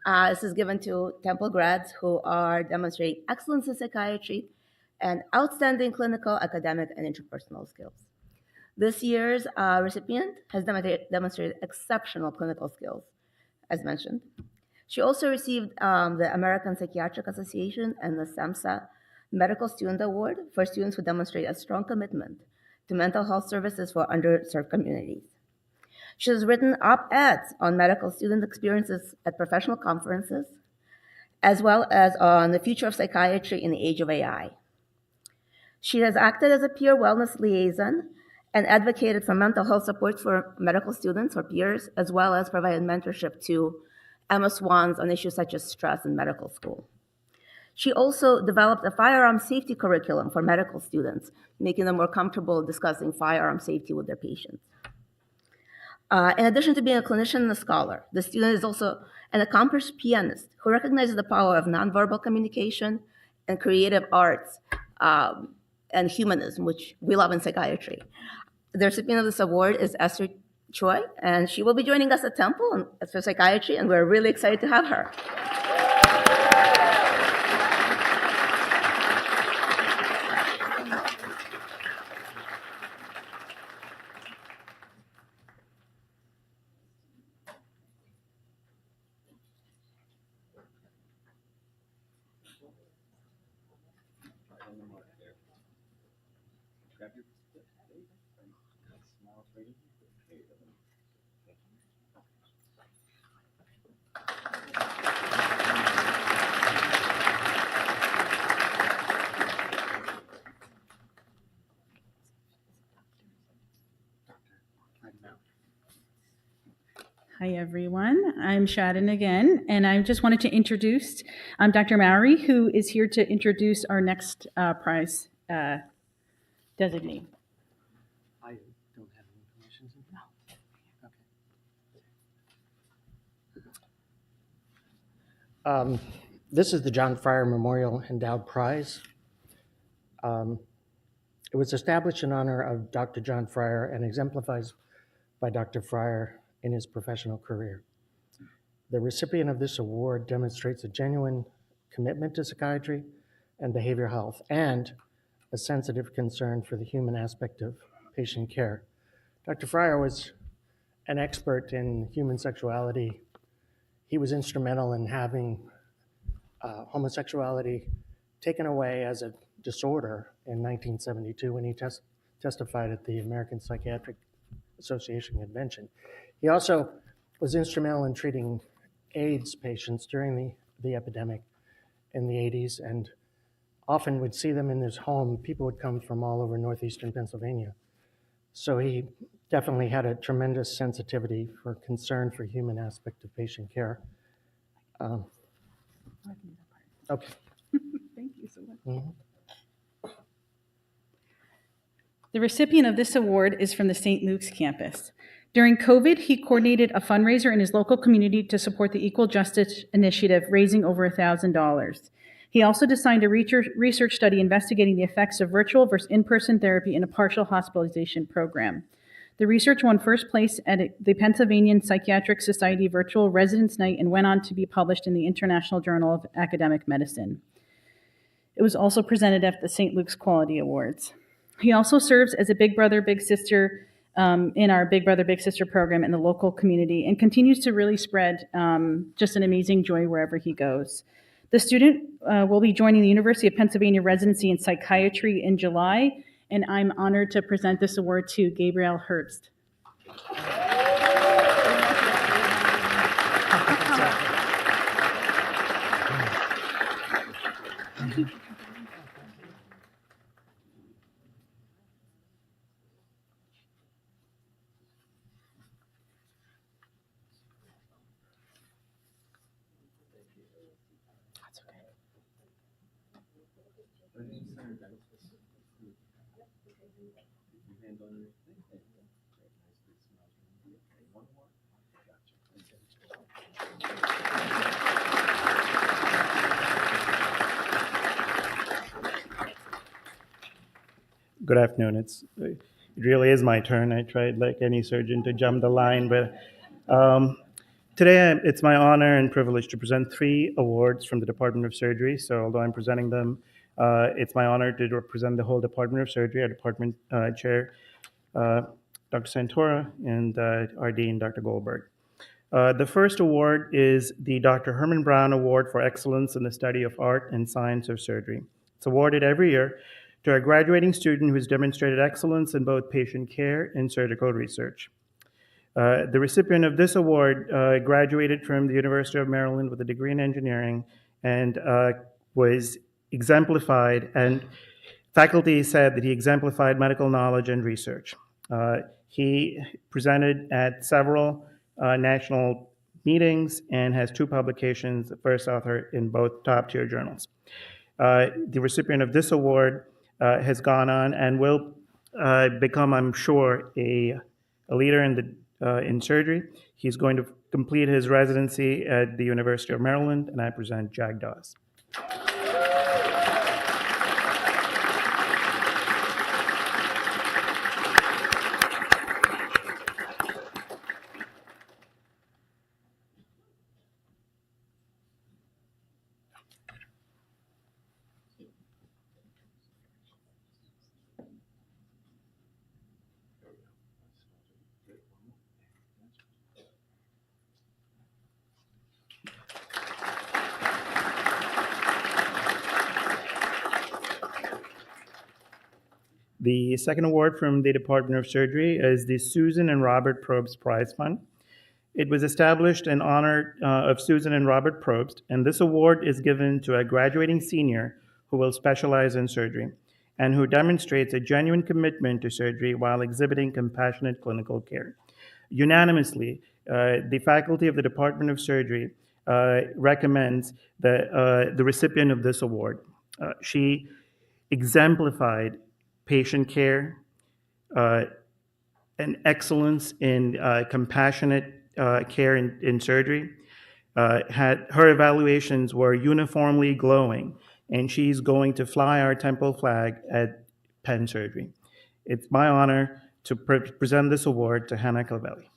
This is given to Temple grads who are demonstrating excellence in psychiatry and outstanding clinical, academic, and interpersonal skills. This year's recipient has demonstrated exceptional clinical skills, as mentioned. She also received the American Psychiatric Association and the SAMHSA Medical Student Award for students who demonstrate a strong commitment to mental health services for underserved communities. She has written op-eds on medical student experiences at professional conferences, as well as on the future of psychiatry in the age of AI. She has acted as a peer wellness liaison and advocated for mental health support for medical students or peers, as well as provided mentorship to Emma Swans on issues such as stress in medical school. She also developed a firearm safety curriculum for medical students, making them more comfortable discussing firearm safety with their patients. In addition to being a clinician and a scholar, the student is also an accomplished pianist who recognizes the power of nonverbal communication and creative arts and humanism, which we love in psychiatry. The recipient of this award is Esther Choi, and she will be joining us at Temple for psychiatry, and we're really excited to have her. Hi, everyone. I'm Shadden again, and I just wanted to introduce Dr. Mowry, who is here to introduce our next prize designee. I don't have any permissions. No. Okay. This is the John Fryer Memorial Endowed Prize. It was established in honor of Dr. John Fryer and exemplifies by Dr. Fryer in his professional career. The recipient of this award demonstrates a genuine commitment to psychiatry and behavioral health and a sensitive concern for the human aspect of patient care. Dr. Fryer was an expert in human sexuality. He was instrumental in having homosexuality taken away as a disorder in 1972 when he testified at the American Psychiatric Association convention. He also was instrumental in treating AIDS patients during the epidemic in the 80s and often would see them in his home. People would come from all over northeastern Pennsylvania. So he definitely had a tremendous sensitivity for concern for human aspect of patient care. Okay. Thank you so much. Mm-hmm. The recipient of this award is from the St. Luke's campus. During COVID, he coordinated a fundraiser in his local community to support the Equal Justice Initiative, raising over $1,000. He also designed a research study investigating the effects of virtual versus in-person therapy in a partial hospitalization program. The research won first place at the Pennsylvania Psychiatric Society Virtual Residence Night and went on to be published in the International Journal of Academic Medicine. It was also presented at the St. Luke's Quality Awards. He also serves as a Big Brother, Big Sister in our Big Brother, Big Sister program in the local community and continues to really spread just an amazing joy wherever he goes. The student will be joining the University of Pennsylvania residency in psychiatry in July, and I'm honored to present this award to Gabrielle Herbst. Good afternoon. It really is my turn. I tried, like any surgeon, to jump the line, but today it's my honor and privilege to present 3 awards from the Department of Surgery. So although I'm presenting them, it's my honor to represent the whole Department of Surgery, our department chair, Dr. Santora, and our dean, Dr. Goldberg. The first award is the Dr. Herman Brown Award for Excellence in the Study of Art and Science of Surgery. It's awarded every year to a graduating student who has demonstrated excellence in both patient care and surgical research. The recipient of this award graduated from the University of Maryland with a degree in engineering and was exemplified, and faculty said that he exemplified medical knowledge and research. He presented at several national meetings and has 2 publications, the first author in both top-tier journals. The recipient of this award has gone on and will become, I'm sure, a leader in surgery. He's going to complete his residency at the University of Maryland, and I present Jack Dawes. The second award from the Department of Surgery is the Susan and Robert Probst Prize Fund. It was established in honor of Susan and Robert Probst, and this award is given to a graduating senior who will specialize in surgery and who demonstrates a genuine commitment to surgery while exhibiting compassionate clinical care. Unanimously, the faculty of the Department of Surgery recommends the recipient of this award. She exemplified patient care and excellence in compassionate care in surgery. Her evaluations were uniformly glowing, and she's going to fly our temple flag at Penn Surgery. It's my honor to present this award to Hannah Calvelli.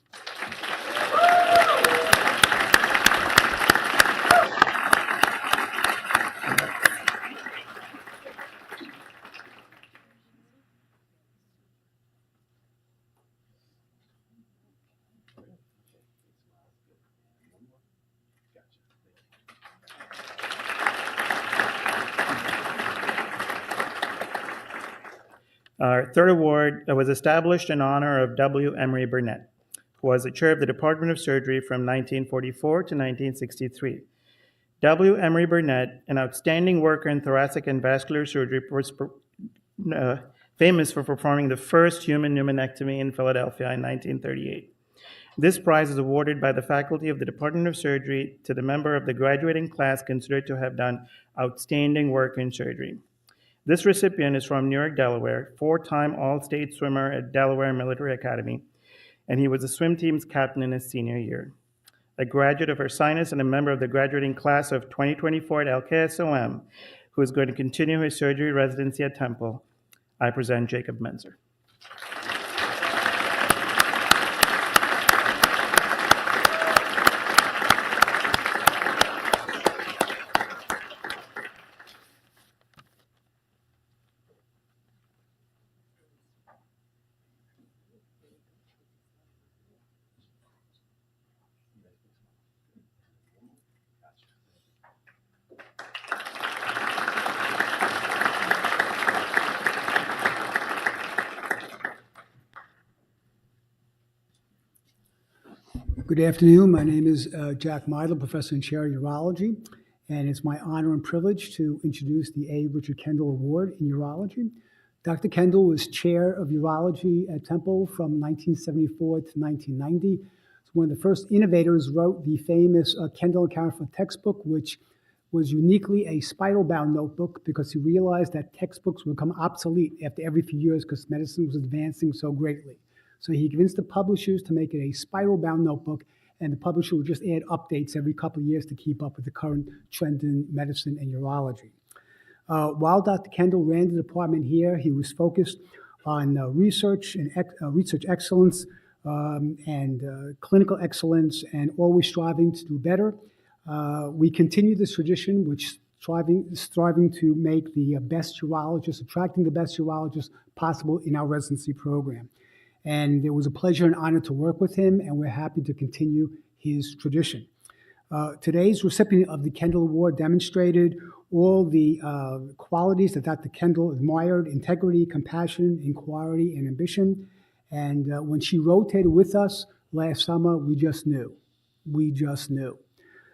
Our third award was established in honor of W. Emery Burnett, who was the chair of the Department of Surgery from 1944 to 1963. W. Emery Burnett, an outstanding worker in thoracic and vascular surgery, was famous for performing the first human pneumonectomy in Philadelphia in 1938. This prize is awarded by the faculty of the Department of Surgery to the member of the graduating class considered to have done outstanding work in surgery. This recipient is from Newark, Delaware, 4-time All-State swimmer at Delaware Military Academy, and he was the swim team's captain in his senior year. A graduate of Ursinus and a member of the graduating class of 2024 at LKSOM, who is going to continue his surgery residency at Temple, I present Jacob Menzer. Good afternoon. My name is Jack Meidel, Professor and Chair of Urology, and it's my honor and privilege to introduce the A. Richard Kendall Award in Urology. Dr. Kendall was Chair of Urology at Temple from 1974 to 1990. One of the first innovators wrote the famous Kendall and Caraford textbook, which was uniquely a spiral-bound notebook because he realized that textbooks would become obsolete after every few years because medicine was advancing so greatly. So he convinced the publishers to make it a spiral-bound notebook, and the publisher would just add updates every couple of years to keep up with the current trend in medicine and urology. While Dr. Kendall ran the department here, he was focused on research and research excellence and clinical excellence, and always striving to do better. We continue this tradition, which striving to make the best urologists, attracting the best urologists possible in our residency program. And it was a pleasure and honor to work with him, and we're happy to continue his tradition. Today's recipient of the Kendall Award demonstrated all the qualities that Dr. Kendall admired: integrity, compassion, inquiry, and ambition. And when she rotated with us last summer, we just knew. We just knew.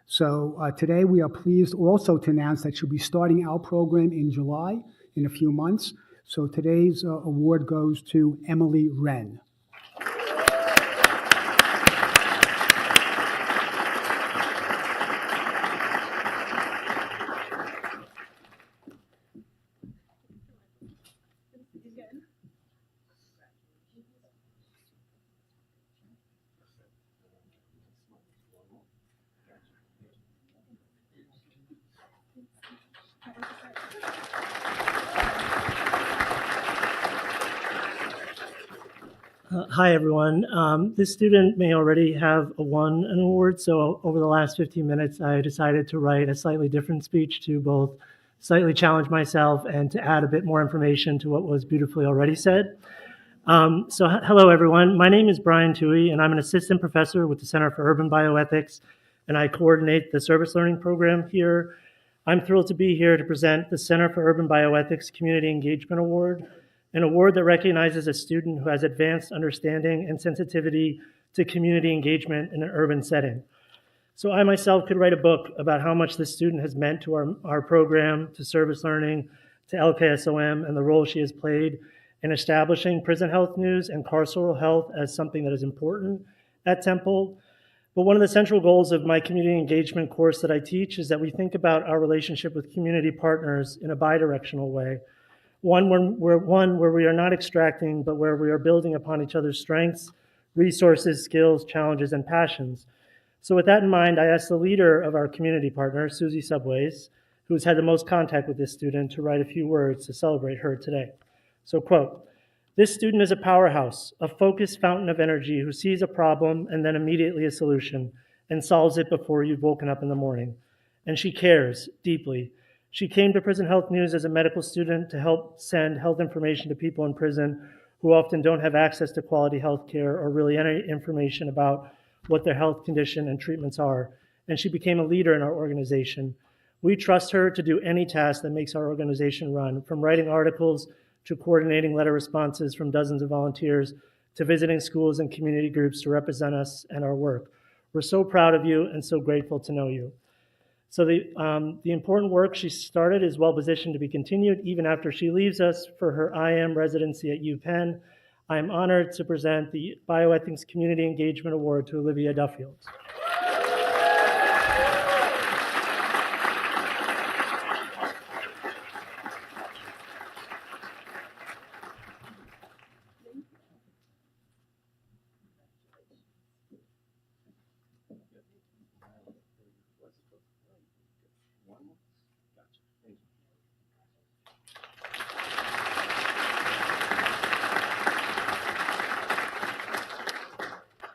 So today we are pleased also to announce that she'll be starting our program in July, in a few months. So today's award goes to Emily Wren. Hi, everyone. This student may already have won an award, so over the last 15 minutes, I decided to write a slightly different speech to both slightly challenge myself and to add a bit more information to what was beautifully already said. Hello, everyone. My name is Brian Toohey, and I'm an assistant professor with the Center for Urban Bioethics, and I coordinate the service learning program here. I'm thrilled to be here to present the Center for Urban Bioethics Community Engagement Award. an award that recognizes a student who has advanced understanding and sensitivity to community engagement in an urban setting. So I myself could write a book about how much this student has meant to our program, to service learning, to LKSOM, and the role she has played in establishing prison health news and carceral health as something that is important at Temple. But one of the central goals of my community engagement course that I teach is that we think about our relationship with community partners in a bidirectional way. One where we are not extracting, but where we are building upon each other's strengths, resources, skills, challenges, and passions. So with that in mind, I asked the leader of our community partner, Susie Subways, who's had the most contact with this student, to write a few words to celebrate her today. So quote, "This student is a powerhouse, a focused fountain of energy who sees a problem and then immediately a solution and solves it before you've woken up in the morning. And she cares deeply. She came to Prison Health News as a medical student to help send health information to people in prison who often don't have access to quality health care or really any information about what their health condition and treatments are. And she became a leader in our organization. We trust her to do any task that makes our organization run, from writing articles to coordinating letter responses from dozens of volunteers to visiting schools and community groups to represent us and our work. We're so proud of you and so grateful to know you." So the important work she started is well positioned to be continued even after she leaves us for her IM residency at UPenn. I am honored to present the Bioethics Community Engagement Award to Olivia Duffield.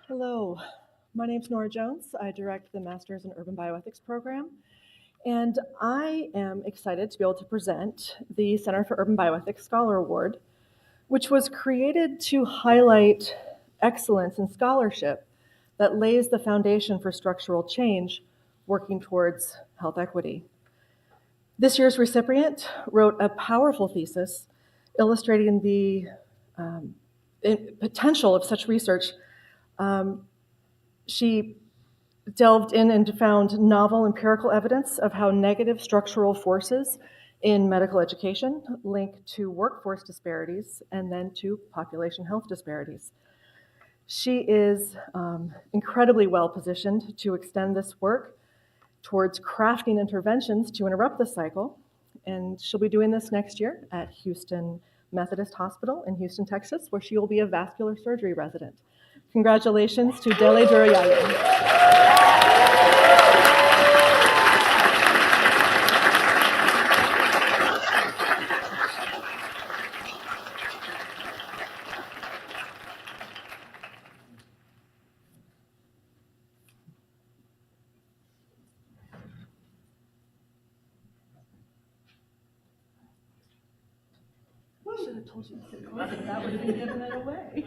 Hello, my name is Nora Jones. I direct the Masters in Urban Bioethics program, and I am excited to be able to present the Center for Urban Bioethics Scholar Award, which was created to highlight excellence in scholarship that lays the foundation for structural change working towards health equity. This year's recipient wrote a powerful thesis illustrating the potential of such research. She delved in and found novel empirical evidence of how negative structural forces in medical education link to workforce disparities and then to population health disparities. She is incredibly well positioned to extend this work towards crafting interventions to interrupt the cycle, and she'll be doing this next year at Houston Methodist Hospital in Houston, Texas, where she will be a vascular surgery resident. Congratulations to Dele Durayayo. I should have told you to sit closer. That would have been giving it away.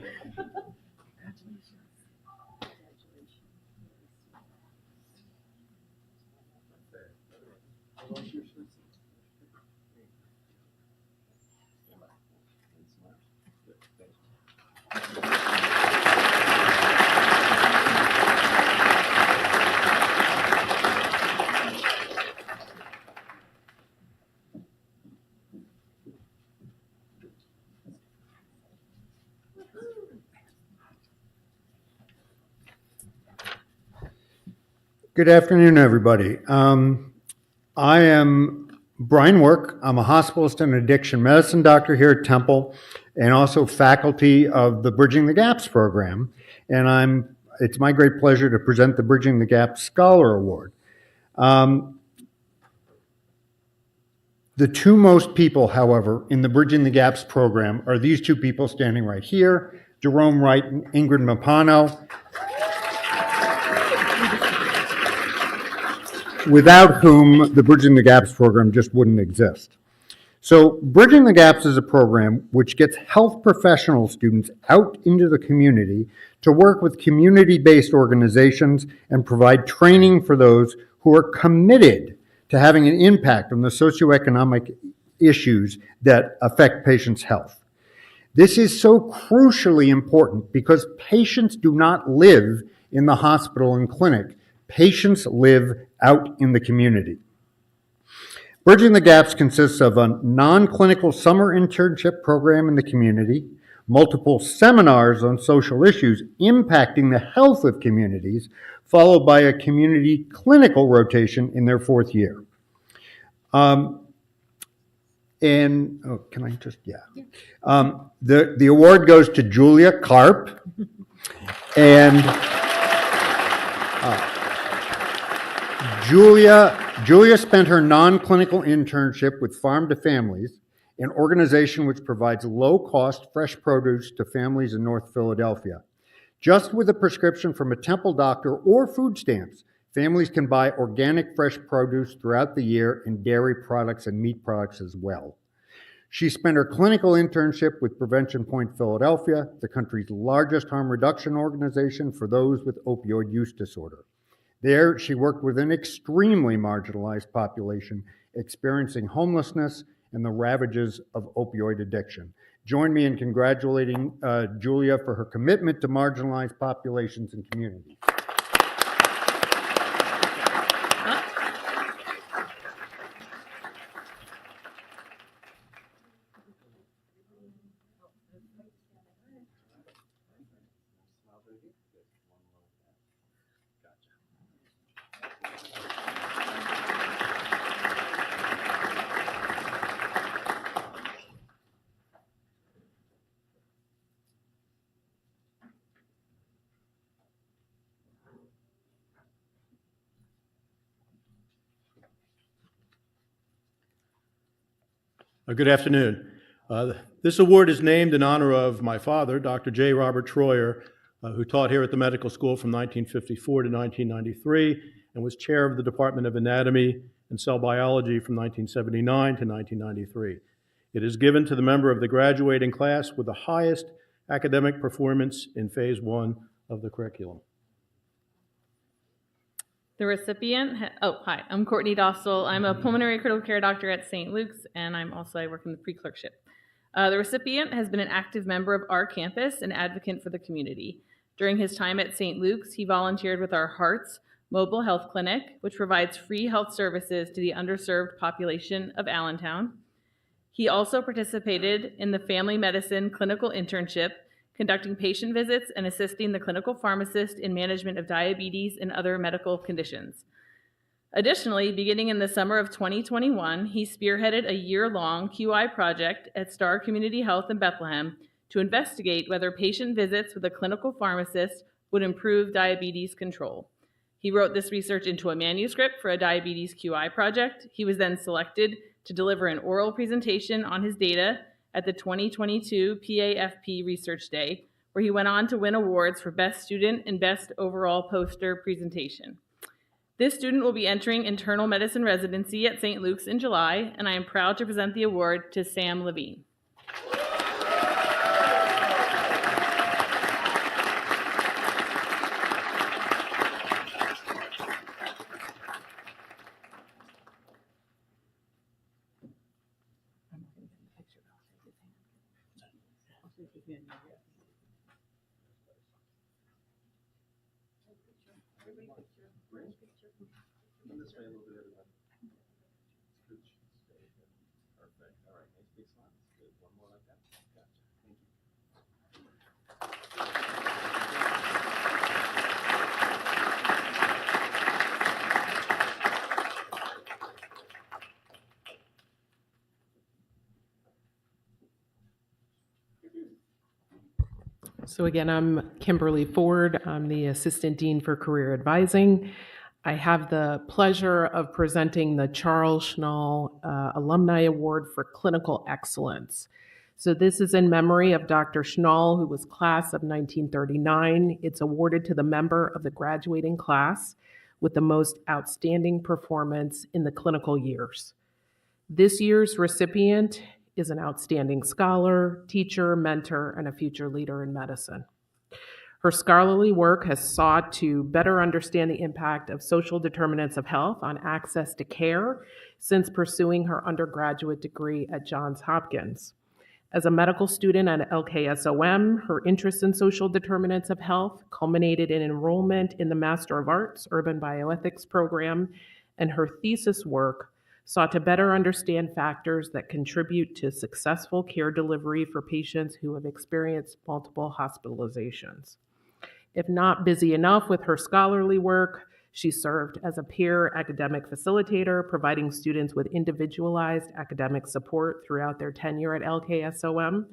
Good afternoon, everybody. I am Brian Work. I'm a hospitalist and addiction medicine doctor here at Temple and also faculty of the Bridging the Gaps program. And it's my great pleasure to present the Bridging the Gaps Scholar Award. The two most people, however, in the Bridging the Gaps program are these two people standing right here, Jerome Wright and Ingrid Mapano, without whom the Bridging the Gaps program just wouldn't exist. So Bridging the Gaps is a program which gets health professional students out into the community to work with community-based organizations and provide training for those who are committed to having an impact on the socioeconomic issues that affect patients' health. This is so crucially important because patients do not live in the hospital and clinic. Patients live out in the community. Bridging the Gaps consists of a non-clinical summer internship program in the community, multiple seminars on social issues impacting the health of communities, followed by a community clinical rotation in their 4th year. The award goes to Julia Karp, and Julia spent her non-clinical internship with Farm to Families, an organization which provides low-cost fresh produce to families in North Philadelphia. Just with a prescription from a Temple doctor or food stamps, families can buy organic fresh produce throughout the year and dairy products and meat products as well. She spent her clinical internship with Prevention Point Philadelphia, the country's largest harm reduction organization for those with opioid use disorder. There, she worked with an extremely marginalized population experiencing homelessness and the ravages of opioid addiction. Join me in congratulating Julia for her commitment to marginalized populations and communities. Good afternoon. This award is named in honor of my father, Dr. J. Robert Troyer, who taught here at the medical school from 1954 to 1993 and was chair of the Department of Anatomy and Cell Biology from 1979 to 1993. It is given to the member of the graduating class with the highest academic performance in phase 1 of the curriculum. The recipient, hi, I'm Courtney Dostal. I'm a pulmonary critical care doctor at St. Luke's, and I work in the pre-clerkship. The recipient has been an active member of our campus and advocate for the community. During his time at St. Luke's, he volunteered with our Hearts Mobile Health Clinic, which provides free health services to the underserved population of Allentown. He also participated in the family medicine clinical internship, conducting patient visits and assisting the clinical pharmacist in management of diabetes and other medical conditions. Additionally, beginning in the summer of 2021, he spearheaded a year-long QI project at Star Community Health in Bethlehem to investigate whether patient visits with a clinical pharmacist would improve diabetes control. He wrote this research into a manuscript for a diabetes QI project. He was then selected to deliver an oral presentation on his data at the 2022 PAFP Research Day, where he went on to win awards for Best Student and Best Overall Poster Presentation. This student will be entering internal medicine residency at St. Luke's in July, and I am proud to present the award to Sam Levine. So again, I'm Kimberly Ford. I'm the Assistant Dean for Career Advising. I have the pleasure of presenting the Charles Schnall Alumni Award for Clinical Excellence. So this is in memory of Dr. Schnall, who was class of 1939. It's awarded to the member of the graduating class with the most outstanding performance in the clinical years. This year's recipient is an outstanding scholar, teacher, mentor, and a future leader in medicine. Her scholarly work has sought to better understand the impact of social determinants of health on access to care since pursuing her undergraduate degree at Johns Hopkins. As a medical student at LKSOM, her interest in social determinants of health culminated in enrollment in the Master of Arts Urban Bioethics program, and her thesis work sought to better understand factors that contribute to successful care delivery for patients who have experienced multiple hospitalizations. If not busy enough with her scholarly work, she served as a peer academic facilitator, providing students with individualized academic support throughout their tenure at LKSOM.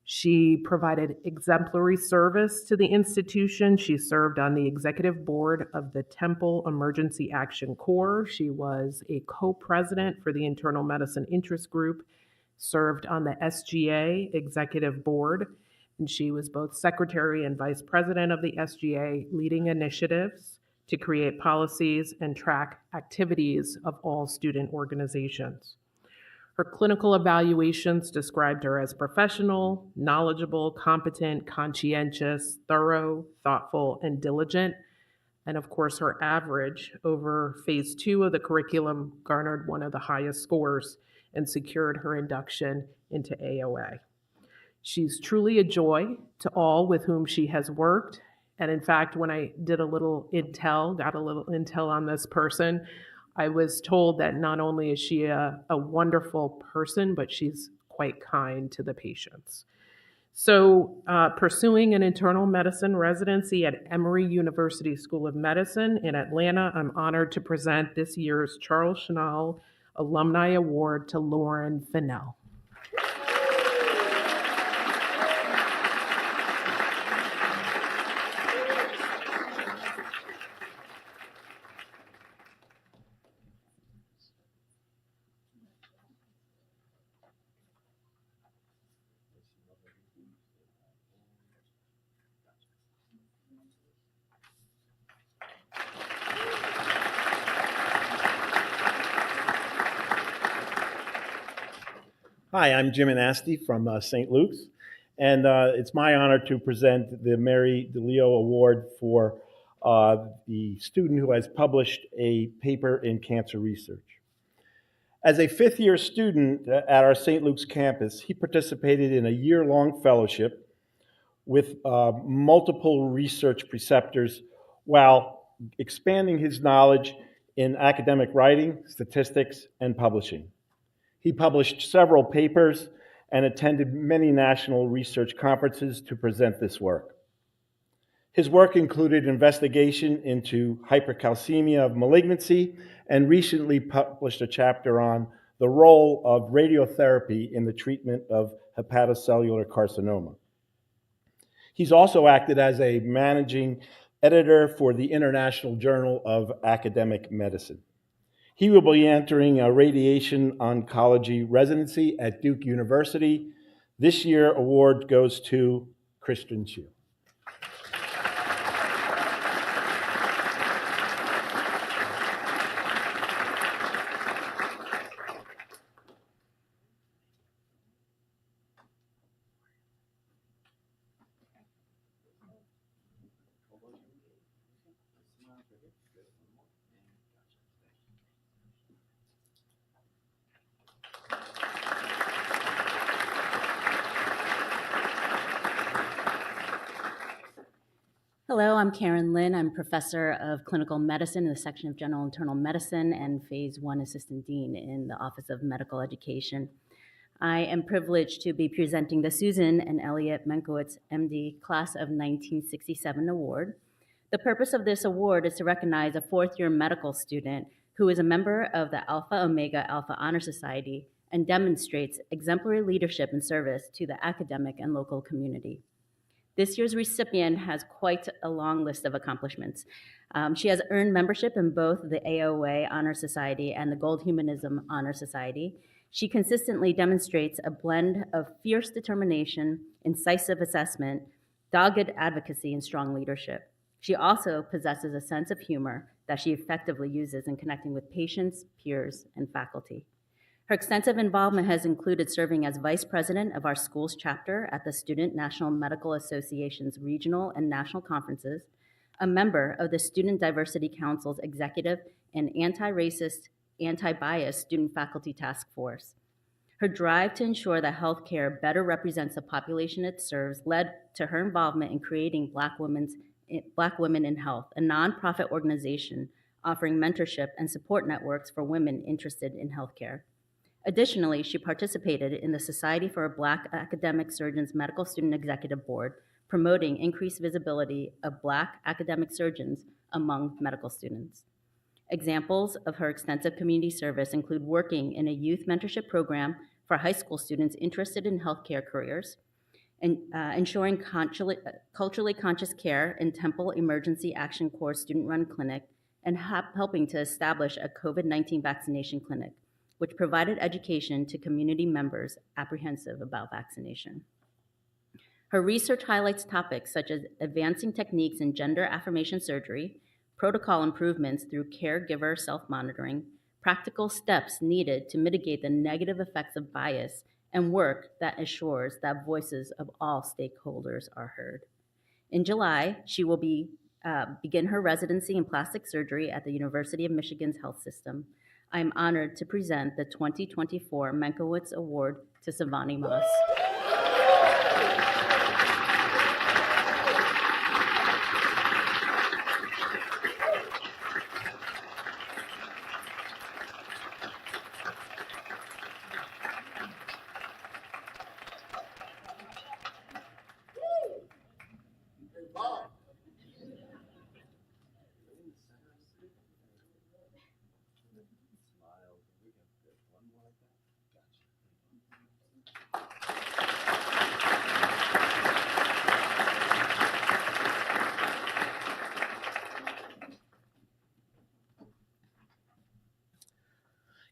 She provided exemplary service to the institution. She served on the executive board of the Temple Emergency Action Corps. She was a co-president for the Internal Medicine Interest Group, served on the SGA executive board, and she was both secretary and vice president of the SGA, leading initiatives to create policies and track activities of all student organizations. Her clinical evaluations described her as professional, knowledgeable, competent, conscientious, thorough, thoughtful, and diligent. And of course, her average over phase 2 of the curriculum garnered one of the highest scores and secured her induction into AOA. She's truly a joy to all with whom she has worked. And in fact, when I did got a little intel on this person, I was told that not only is she a wonderful person, but she's quite kind to the patients. So pursuing an internal medicine residency at Emory University School of Medicine in Atlanta, I'm honored to present this year's Charles Schnall Alumni Award to Lauren Fennell. Hi, I'm Jim Anasti from St. Luke's, and it's my honor to present the Mary DeLeo Award for the student who has published a paper in cancer research. As a fifth-year student at our St. Luke's campus, he participated in a year-long fellowship with multiple research preceptors while expanding his knowledge in academic writing, statistics, and publishing. He published several papers and attended many national research conferences to present this work. His work included investigation into hypercalcemia of malignancy and recently published a chapter on the role of radiotherapy in the treatment of hepatocellular carcinoma. He's also acted as a managing editor for the International Journal of Academic Medicine. He will be entering a radiation oncology residency at Duke University. This year, award goes to Christian Chu. Hello, I'm Karen Lin. I'm professor of clinical medicine in the section of general internal medicine and phase 1 assistant dean in the Office of Medical Education. I am privileged to be presenting the Susan and Elliot Menkowitz, MD, Class of 1967 Award. The purpose of this award is to recognize a fourth-year medical student who is a member of the Alpha Omega Alpha Honor Society and demonstrates exemplary leadership and service to the academic and local community. This year's recipient has quite a long list of accomplishments. She has earned membership in both the AOA Honor Society and the Gold Humanism Honor Society. She consistently demonstrates a blend of fierce determination, incisive assessment, dogged advocacy, and strong leadership. She also possesses a sense of humor that she effectively uses in connecting with patients, peers, and faculty. Her extensive involvement has included serving as vice president of our school's chapter at the Student National Medical Association's regional and national conferences, a member of the Student Diversity Council's executive and anti-racist, anti-bias student faculty task force. Her drive to ensure that healthcare better represents the population it serves led to her involvement in creating Black Women in Health, a nonprofit organization offering mentorship and support networks for women interested in healthcare. Additionally, she participated in the Society for Black Academic Surgeons Medical Student Executive Board, promoting increased visibility of Black academic surgeons among medical students. Examples of her extensive community service include working in a youth mentorship program for high school students interested in healthcare careers, and ensuring culturally conscious care in Temple Emergency Action Corps student-run clinic, and helping to establish a COVID-19 vaccination clinic, which provided education to community members apprehensive about vaccination. Her research highlights topics such as advancing techniques in gender affirmation surgery, protocol improvements through caregiver self-monitoring, practical steps needed to mitigate the negative effects of bias, and work that assures that voices of all stakeholders are heard. In July, she will begin her residency in plastic surgery at the University of Michigan's Health System. I am honored to present the 2024 Menkowitz Award to Savani Moss.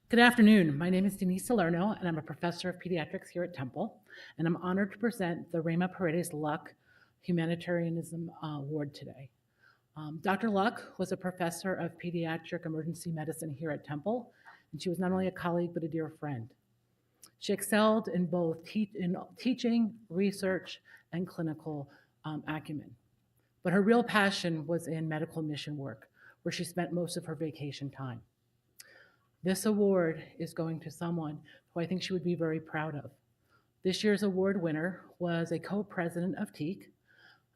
Good afternoon. My name is Denise Salerno, and I'm a professor of pediatrics here at Temple, and I'm honored to present the Rama Paredes Luck Humanitarianism Award today. Dr. Luck was a professor of pediatric emergency medicine here at Temple, and she was not only a colleague, but a dear friend. She excelled in both teaching, research, and clinical acumen. But her real passion was in medical mission work, where she spent most of her vacation time. This award is going to someone who I think she would be very proud of. This year's award winner was a co-president of TEAC,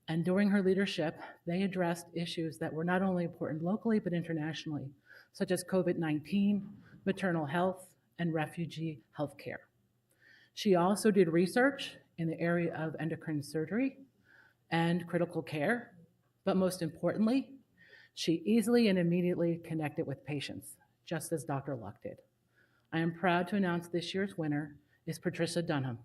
and during her leadership, they addressed issues that were not only important locally, but internationally, such as COVID-19, maternal health, and refugee healthcare. She also did research in the area of endocrine surgery and critical care, but most importantly, she easily and immediately connected with patients, just as Dr. Luck did. I am proud to announce this year's winner is Patricia Dunham.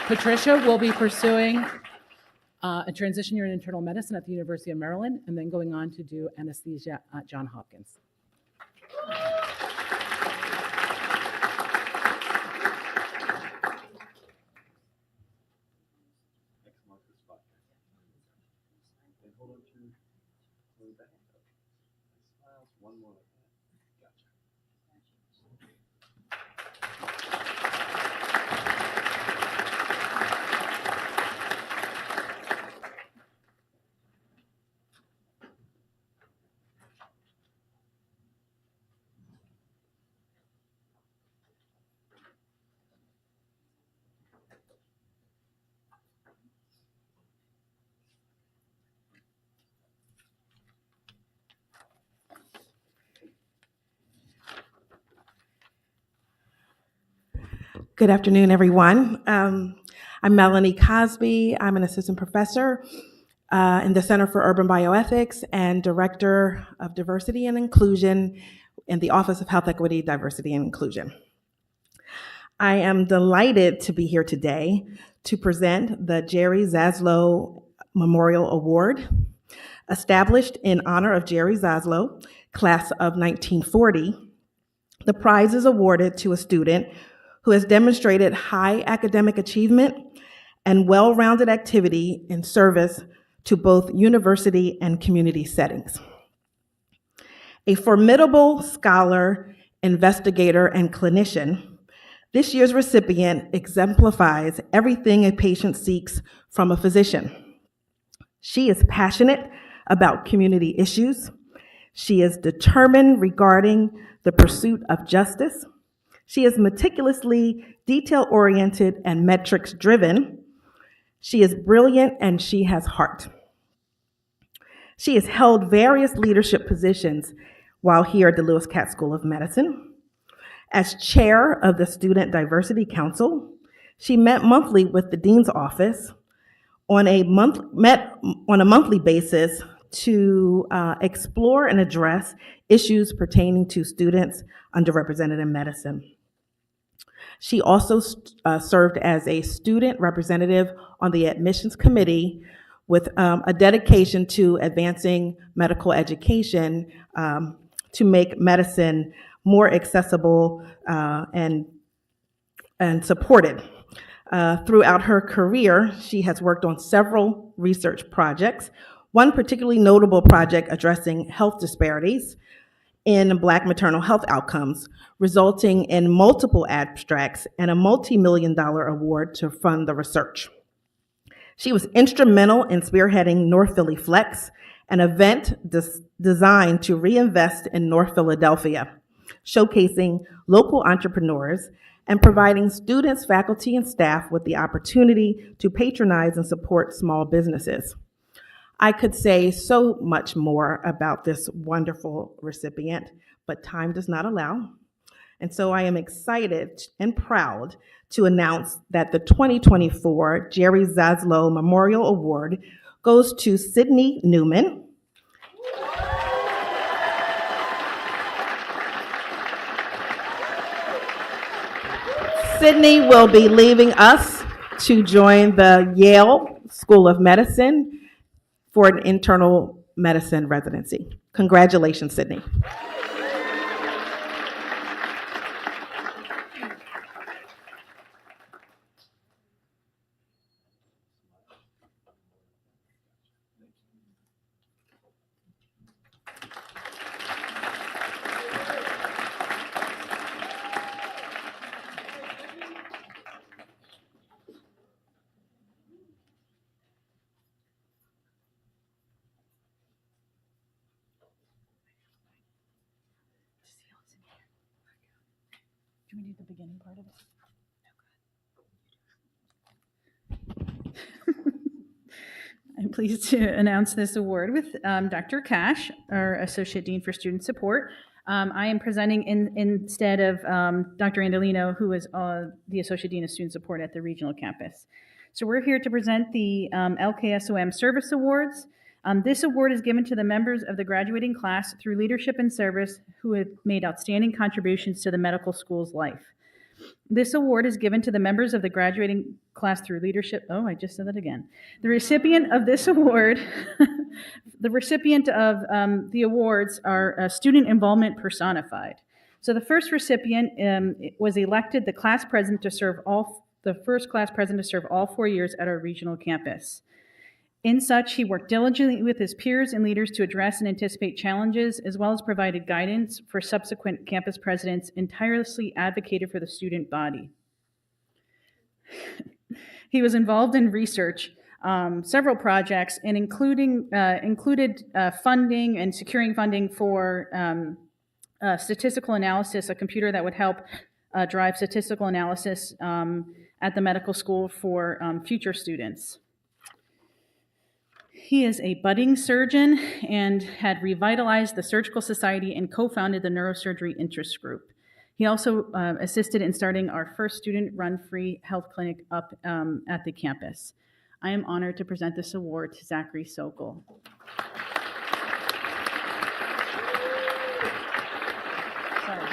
Patricia will be pursuing a transition year in internal medicine at the University of Maryland, and then going on to do anesthesia at Johns Hopkins. Good afternoon, everyone. I'm Melanie Cosby. I'm an assistant professor in the Center for Urban Bioethics and Director of Diversity and Inclusion in the Office of Health Equity, Diversity, and Inclusion. I am delighted to be here today to present the Jerry Zaslow Memorial Award. Established in honor of Jerry Zaslow, class of 1940, the prize is awarded to a student who has demonstrated high academic achievement and well-rounded activity in service to both university and community settings. A formidable scholar, investigator, and clinician, this year's recipient exemplifies everything a patient seeks from a physician. She is passionate about community issues, She is determined regarding the pursuit of justice. She is meticulously detail-oriented and metrics-driven. She is brilliant and she has heart. She has held various leadership positions while here at the Lewis Katz School of Medicine. As chair of the Student Diversity Council, she met monthly with the dean's office on a monthly basis to explore and address issues pertaining to students underrepresented in medicine. She also served as a student representative on the admissions committee with a dedication to advancing medical education to make medicine more accessible and supported. Throughout her career, she has worked on several research projects. One particularly notable project addressing health disparities in Black maternal health outcomes, resulting in multiple abstracts and a multi-million-dollar award to fund the research. She was instrumental in spearheading North Philly Flex, an event designed to reinvest in North Philadelphia, showcasing local entrepreneurs and providing students, faculty, and staff with the opportunity to patronize and support small businesses. I could say so much more about this wonderful recipient, but time does not allow. And so I am excited and proud to announce that the 2024 Jerry Zaslow Memorial Award goes to Sydney Newman. Sydney will be leaving us to join the Yale School of Medicine for an internal medicine residency. Congratulations, Sydney. Do we do the beginning part of it? I'm pleased to announce this award with Dr. Cash, our Associate Dean for Student Support. I am presenting instead of Dr. Andolino, who is the Associate Dean of Student Support at the regional campus. So we're here to present the LKSOM Service Awards. This award is given to the members of the graduating class through leadership and service who have made outstanding contributions to the medical school's life. This award is given to the members of the graduating class through leadership. Oh, I just said that again. The recipient of this award, the recipient of the awards are student involvement personified. So the first recipient was elected the class president to serve the first class president to serve all 4 years at our regional campus. In such, he worked diligently with his peers and leaders to address and anticipate challenges, as well as provided guidance for subsequent campus presidents and tirelessly advocated for the student body. He was involved in research, several projects, and included funding and securing funding for statistical analysis, a computer that would help drive statistical analysis at the medical school for future students. He is a budding surgeon and had revitalized the Surgical Society and co-founded the Neurosurgery Interest Group. He also assisted in starting our first student-run free health clinic up at the campus. I am honored to present this award to Zachary Sokol. Sorry.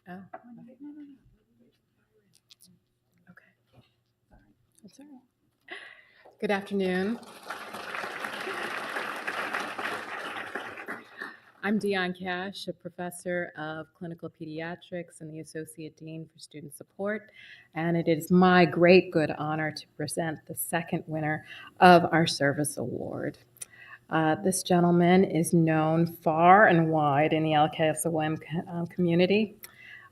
Oh. Okay. That's all right. Good afternoon. I'm Dionne Cash, a professor of clinical pediatrics and the Associate Dean for Student Support, and it is my great good honor to present the second winner of our service award. This gentleman is known far and wide in the LKSOM community.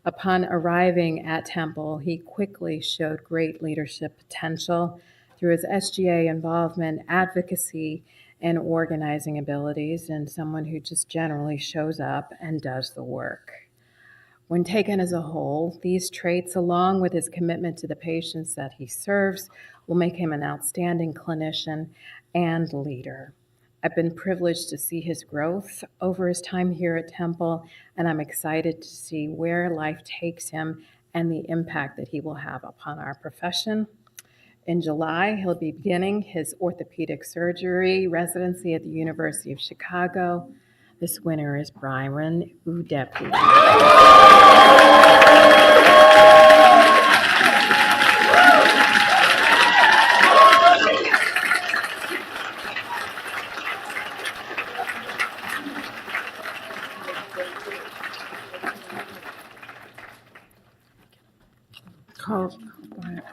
Upon arriving at Temple, he quickly showed great leadership potential through his SGA involvement, advocacy, and organizing abilities, and someone who just generally shows up and does the work. When taken as a whole, these traits, along with his commitment to the patients that he serves, will make him an outstanding clinician and leader. I've been privileged to see his growth over his time here at Temple, and I'm excited to see where life takes him and the impact that he will have upon our profession. In July, he'll be beginning his orthopedic surgery residency at the University of Chicago. This winner is Byron Udepi.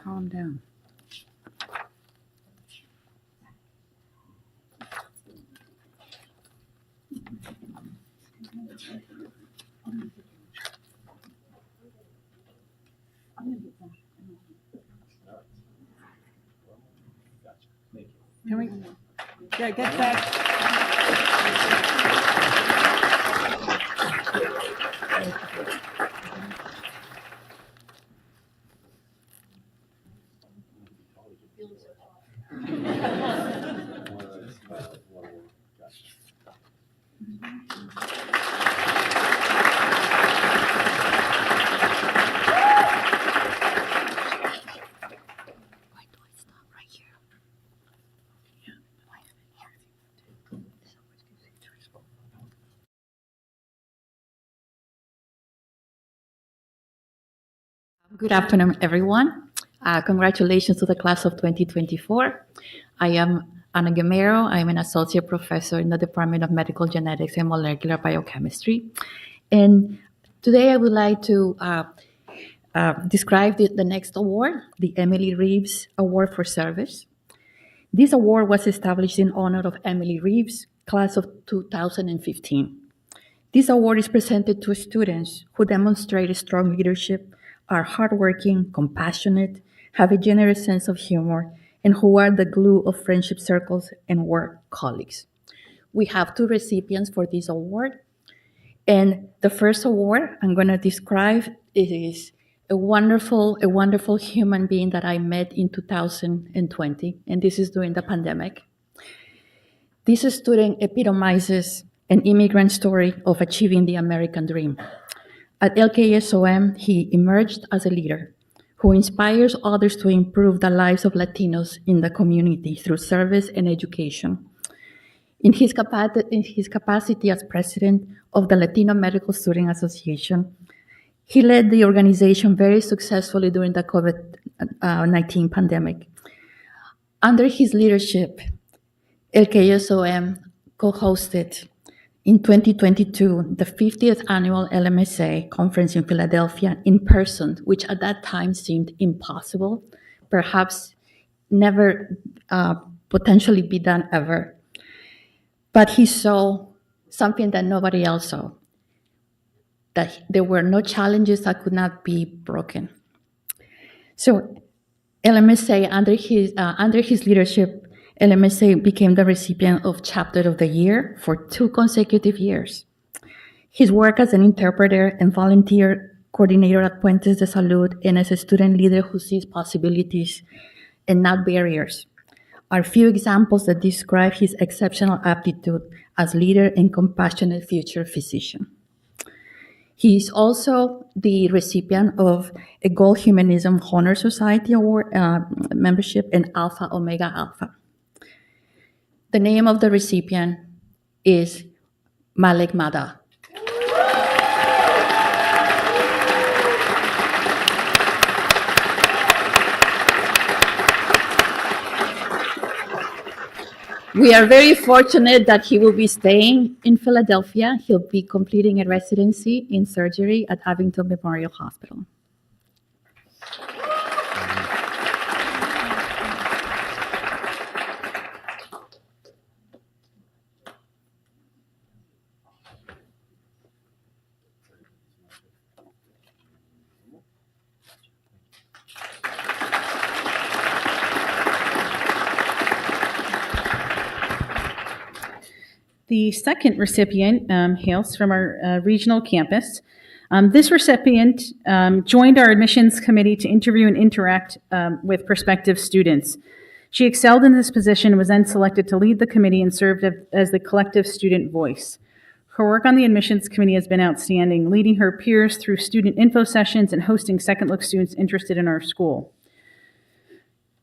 Calm down. Can we get back? Good afternoon, everyone. Congratulations to the class of 2024. I am Ana Gamero. I'm an associate professor in the Department of Medical Genetics and Molecular Biochemistry. And today I would like to describe the next award, the Emily Reeves Award for Service. This award was established in honor of Emily Reeves, class of 2015. This award is presented to students who demonstrate strong leadership, are hardworking, compassionate, have a generous sense of humor, and who are the glue of friendship circles and work colleagues. We have two recipients for this award. And the first award I'm going to describe is a wonderful human being that I met in 2020, and this is during the pandemic. This student epitomizes an immigrant story of achieving the American dream. At LKSOM, he emerged as a leader who inspires others to improve the lives of Latinos in the community through service and education. In his capacity as president of the Latino Medical Student Association, he led the organization very successfully during the COVID-19 pandemic. Under his leadership, LKSOM co-hosted in 2022, the 50th annual LMSA conference in Philadelphia in person, which at that time seemed impossible, perhaps never potentially be done ever. But he saw something that nobody else saw, that there were no challenges that could not be broken. So LMSA, under his leadership, LMSA became the recipient of Chapter of the Year for 2 consecutive years. His work as an interpreter and volunteer coordinator at Puentes de Salud and as a student leader who sees possibilities and not barriers are few examples that describe his exceptional aptitude as leader and compassionate future physician. He is also the recipient of a Gold Humanism Honor Society Award membership and Alpha Omega Alpha. The name of the recipient is Malek Mada. We are very fortunate that he will be staying in Philadelphia. He'll be completing a residency in surgery at Abington Memorial Hospital. The second recipient hails from our regional campus. This recipient joined our admissions committee to interview and interact with prospective students. She excelled in this position and was then selected to lead the committee and served as the collective student voice. Her work on the admissions committee has been outstanding, leading her peers through student info sessions and hosting second look students interested in our school.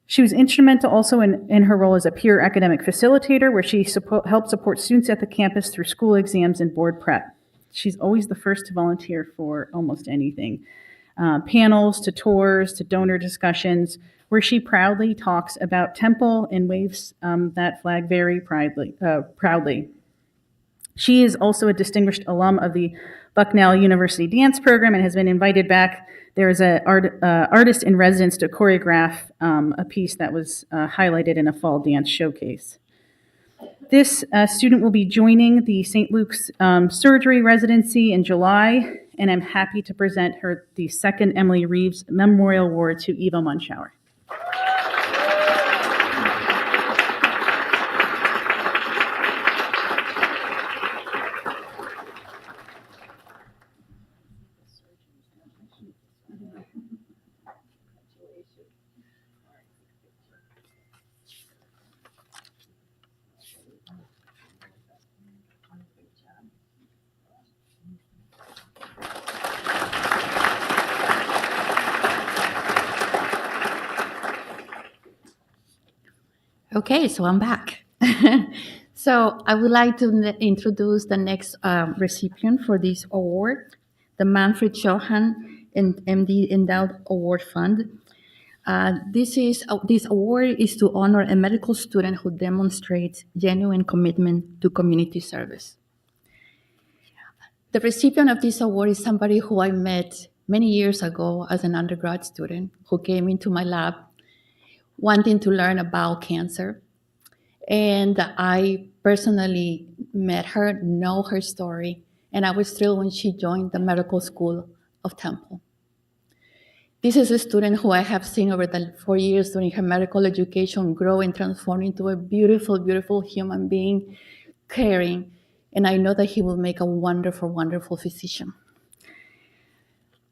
She was instrumental also in her role as a peer academic facilitator, where she helped support students at the campus through school exams and board prep. She's always the first to volunteer for almost anything, panels to tours to donor discussions, where she proudly talks about Temple and waves that flag very proudly. She is also a distinguished alum of the Bucknell University Dance Program and has been invited back. There is an artist in residence to choreograph a piece that was highlighted in a fall dance showcase. This student will be joining the St. Luke's surgery residency in July, and I'm happy to present her the second Emily Reeves Memorial Award to Eva Munschauer. Okay, so I'm back. So I would like to introduce the next recipient for this award, the Manfred Johann and MD Endowed Award Fund. This award is to honor a medical student who demonstrates genuine commitment to community service. The recipient of this award is somebody who I met many years ago as an undergrad student who came into my lab wanting to learn about cancer. And I personally met her, know her story, and I was thrilled when she joined the medical school of Temple. This is a student who I have seen over the 4 years during her medical education grow and transform into a beautiful, beautiful human being, caring, and I know that he will make a wonderful, wonderful physician.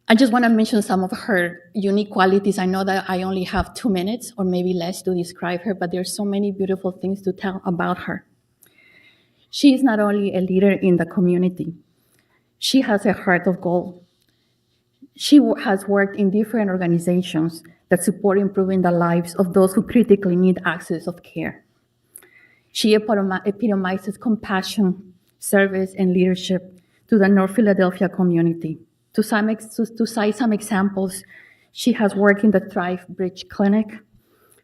I just want to mention some of her unique qualities. I know that I only have 2 minutes or maybe less to describe her, but there's so many beautiful things to tell about her. She is not only a leader in the community, she has a heart of gold. She has worked in different organizations that support improving the lives of those who critically need access of care. She epitomizes compassion, service, and leadership to the North Philadelphia community. To cite some examples, she has worked in the Thrive Bridge Clinic,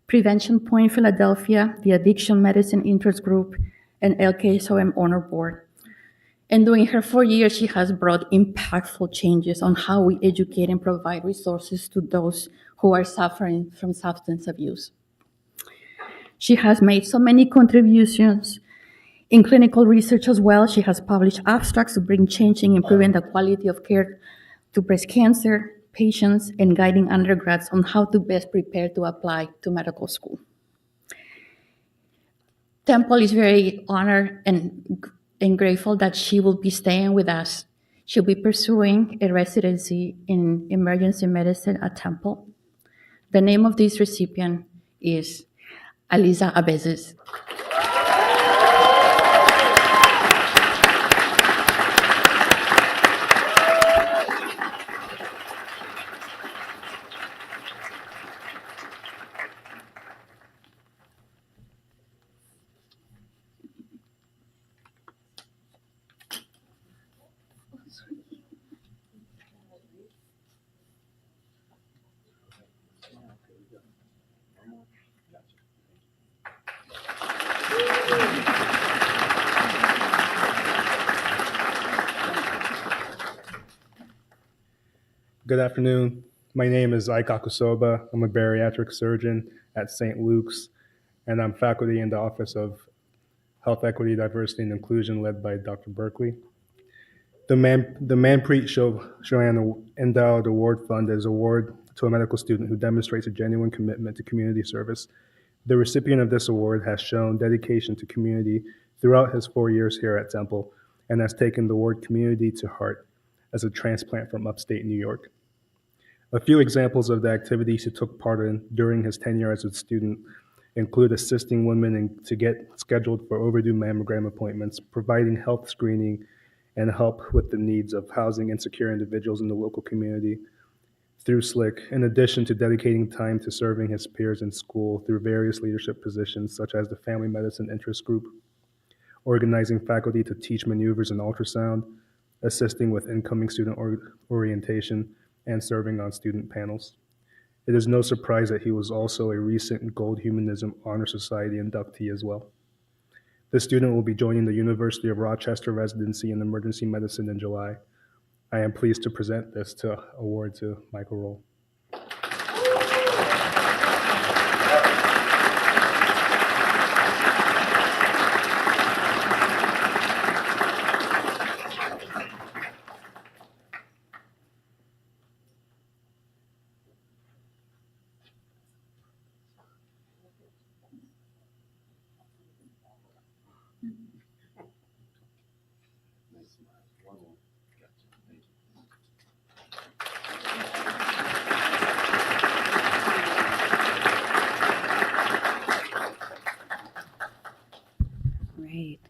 Prevention Point Philadelphia, the Addiction Medicine Interest Group, and LKSOM Honor Board. And during her 4 years, she has brought impactful changes on how we educate and provide resources to those who are suffering from substance abuse. She has made so many contributions in clinical research as well. She has published abstracts to bring change in improving the quality of care to breast cancer patients and guiding undergrads on how to best prepare to apply to medical school. Temple is very honored and grateful that she will be staying with us. She'll be pursuing a residency in emergency medicine at Temple. The name of this recipient is Aliza Abezes. Good afternoon. My name is Ike Akusoba. I'm a bariatric surgeon at St. Luke's, and I'm faculty in the Office of Health Equity, Diversity, and Inclusion led by Dr. Berkeley. The Manpreet Joanne Endowed Award Fund is an award to a medical student who demonstrates a genuine commitment to community service. The recipient of this award has shown dedication to community throughout his 4 years here at Temple and has taken the word community to heart as a transplant from upstate New York. A few examples of the activities he took part in during his tenure as a student include assisting women to get scheduled for overdue mammogram appointments, providing health screening and help with the needs of housing insecure individuals in the local community through SLIC, in addition to dedicating time to serving his peers in school through various leadership positions such as the Family Medicine Interest Group, organizing faculty to teach maneuvers in ultrasound, assisting with incoming student orientation, and serving on student panels. It is no surprise that he was also a recent Gold Humanism Honor Society inductee as well. This student will be joining the University of Rochester residency in emergency medicine in July. I am pleased to present this award to Michael Roll.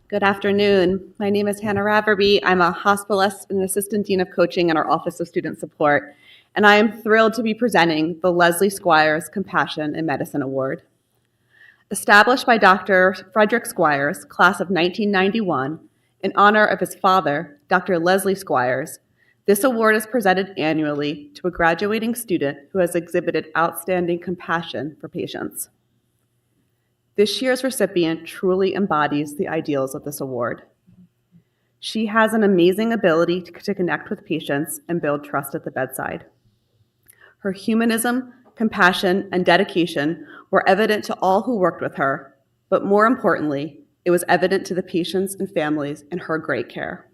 Good afternoon. My name is Hannah Raverby. I'm a hospitalist and assistant dean of coaching in our Office of Student Support, and I am thrilled to be presenting the Leslie Squires Compassion in Medicine Award. Established by Dr. Frederick Squires, class of 1991, in honor of his father, Dr. Leslie Squires, this award is presented annually to a graduating student who has exhibited outstanding compassion for patients. This year's recipient truly embodies the ideals of this award. She has an amazing ability to connect with patients and build trust at the bedside. Her humanism, compassion, and dedication were evident to all who worked with her, but more importantly, it was evident to the patients and families in her great care.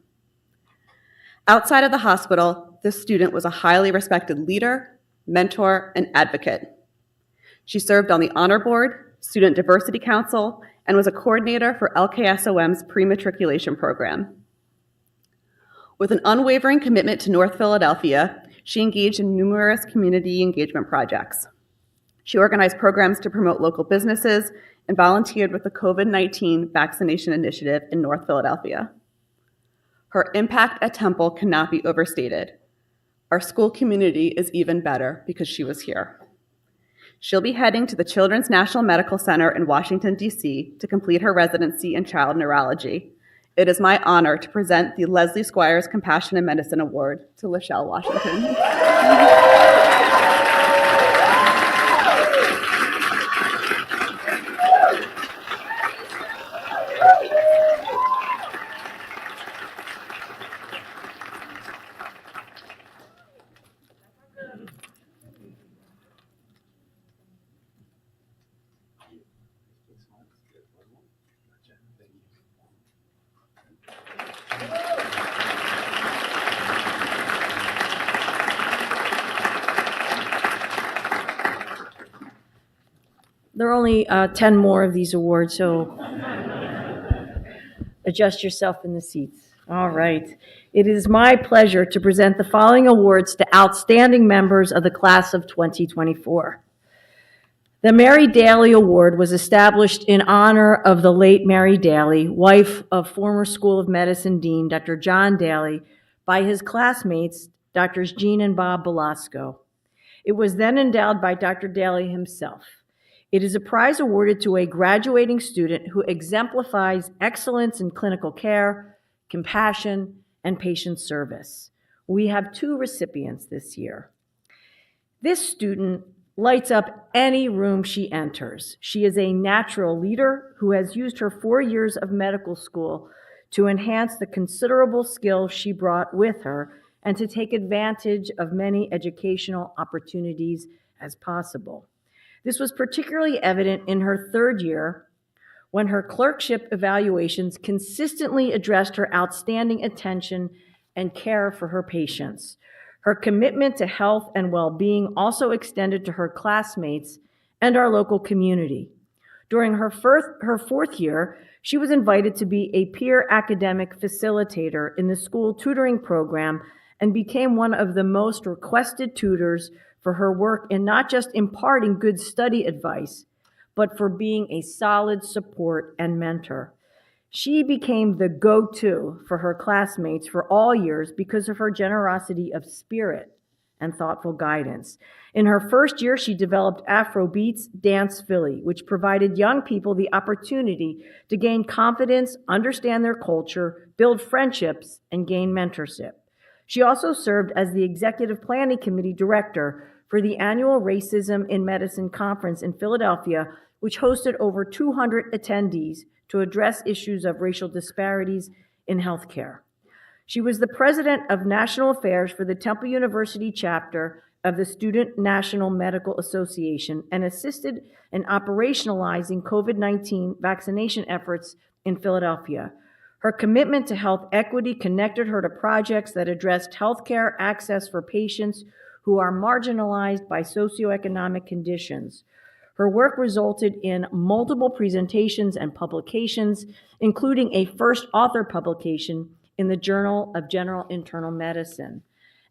Outside of the hospital, this student was a highly respected leader, mentor, and advocate. She served on the honor board, Student Diversity Council, and was a coordinator for LKSOM's pre-matriculation program. With an unwavering commitment to North Philadelphia, she engaged in numerous community engagement projects. She organized programs to promote local businesses and volunteered with the COVID-19 vaccination initiative in North Philadelphia. Her impact at Temple cannot be overstated. Our school community is even better because she was here. She'll be heading to the Children's National Medical Center in Washington, D.C. to complete her residency in child neurology. It is my honor to present the Leslie Squires Compassion in Medicine Award to Lachelle Washington. There are only 10 more of these awards, so adjust yourself in the seats. All right. It is my pleasure to present the following awards to outstanding members of the class of 2024. The Mary Daly Award was established in honor of the late Mary Daly, wife of former School of Medicine Dean Dr. John Daly, by his classmates, Drs. Jean and Bob Belasco. It was then endowed by Dr. Daly himself. It is a prize awarded to a graduating student who exemplifies excellence in clinical care, compassion, and patient service. We have 2 recipients this year. This student lights up any room she enters. She is a natural leader who has used her 4 years of medical school to enhance the considerable skills she brought with her and to take advantage of many educational opportunities as possible. This was particularly evident in her 3rd year when her clerkship evaluations consistently addressed her outstanding attention and care for her patients. Her commitment to health and well-being also extended to her classmates and our local community. During her 4th year, She was invited to be a peer academic facilitator in the school tutoring program and became one of the most requested tutors for her work in not just imparting good study advice, but for being a solid support and mentor. She became the go-to for her classmates for all years because of her generosity of spirit and thoughtful guidance. In her first year, she developed Afrobeats Dance Philly, which provided young people the opportunity to gain confidence, understand their culture, build friendships, and gain mentorship. She also served as the Executive Planning Committee Director for the annual Racism in Medicine Conference in Philadelphia, which hosted over 200 attendees to address issues of racial disparities in healthcare. She was the president of National Affairs for the Temple University chapter of the Student National Medical Association and assisted in operationalizing COVID-19 vaccination efforts in Philadelphia. Her commitment to health equity connected her to projects that addressed healthcare access for patients who are marginalized by socioeconomic conditions. Her work resulted in multiple presentations and publications, including a first author publication in the Journal of General Internal Medicine.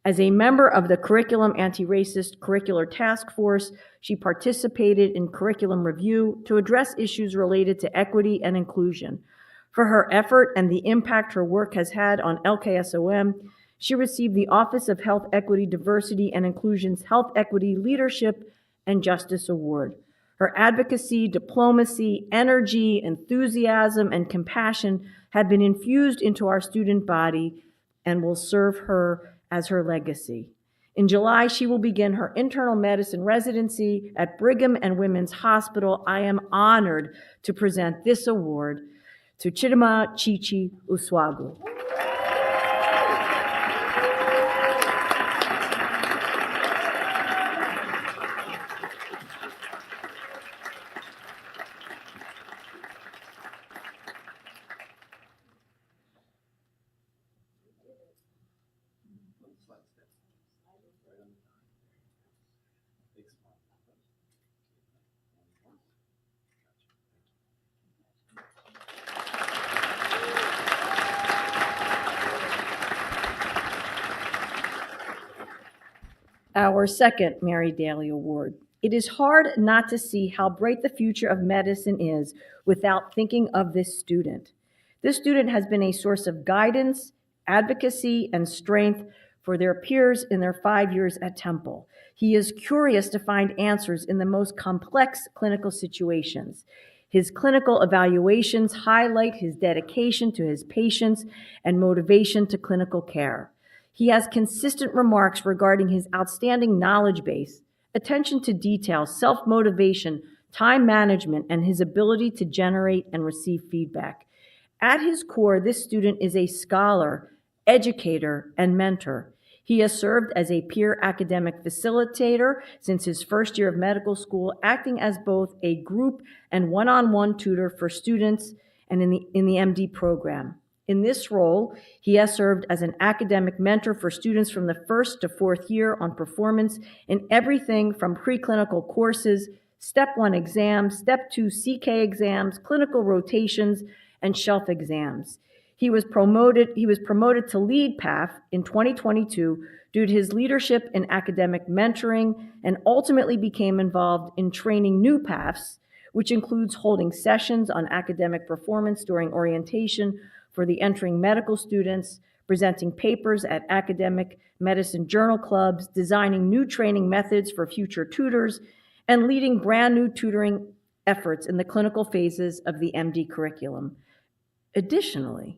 As a member of the Curriculum Anti-Racist Curricular Task Force, she participated in curriculum review to address issues related to equity and inclusion. For her effort and the impact her work has had on LKSOM, she received the Office of Health Equity, Diversity, and Inclusion's Health Equity Leadership and Justice Award. Her advocacy, diplomacy, energy, enthusiasm, and compassion have been infused into our student body and will serve her as her legacy. In July, she will begin her internal medicine residency at Brigham and Women's Hospital. I am honored to present this award to Chidima Chichi Uswagu. Our second Mary Daly Award. It is hard not to see how bright the future of medicine is without thinking of this student. This student has been a source of guidance, advocacy, and strength for their peers in their 5 years at Temple. He is curious to find answers in the most complex clinical situations. His clinical evaluations highlight his dedication to his patients and motivation to clinical care. He has consistent remarks regarding his outstanding knowledge base, attention to detail, self-motivation, time management, and his ability to generate and receive feedback. At his core, this student is a scholar, educator, and mentor. He has served as a peer academic facilitator since his first year of medical school, acting as both a group and one-on-one tutor for students and in the MD program. In this role, he has served as an academic mentor for students from the first to fourth year on performance in everything from preclinical courses, Step 1 exams, Step 2 CK exams, clinical rotations, and shelf exams. He was promoted to lead PAF in 2022 due to his leadership in academic mentoring and ultimately became involved in training new PAFs, which includes holding sessions on academic performance during orientation for the entering medical students, presenting papers at academic medicine journal clubs, designing new training methods for future tutors, and leading brand new tutoring efforts in the clinical phases of the MD curriculum. Additionally,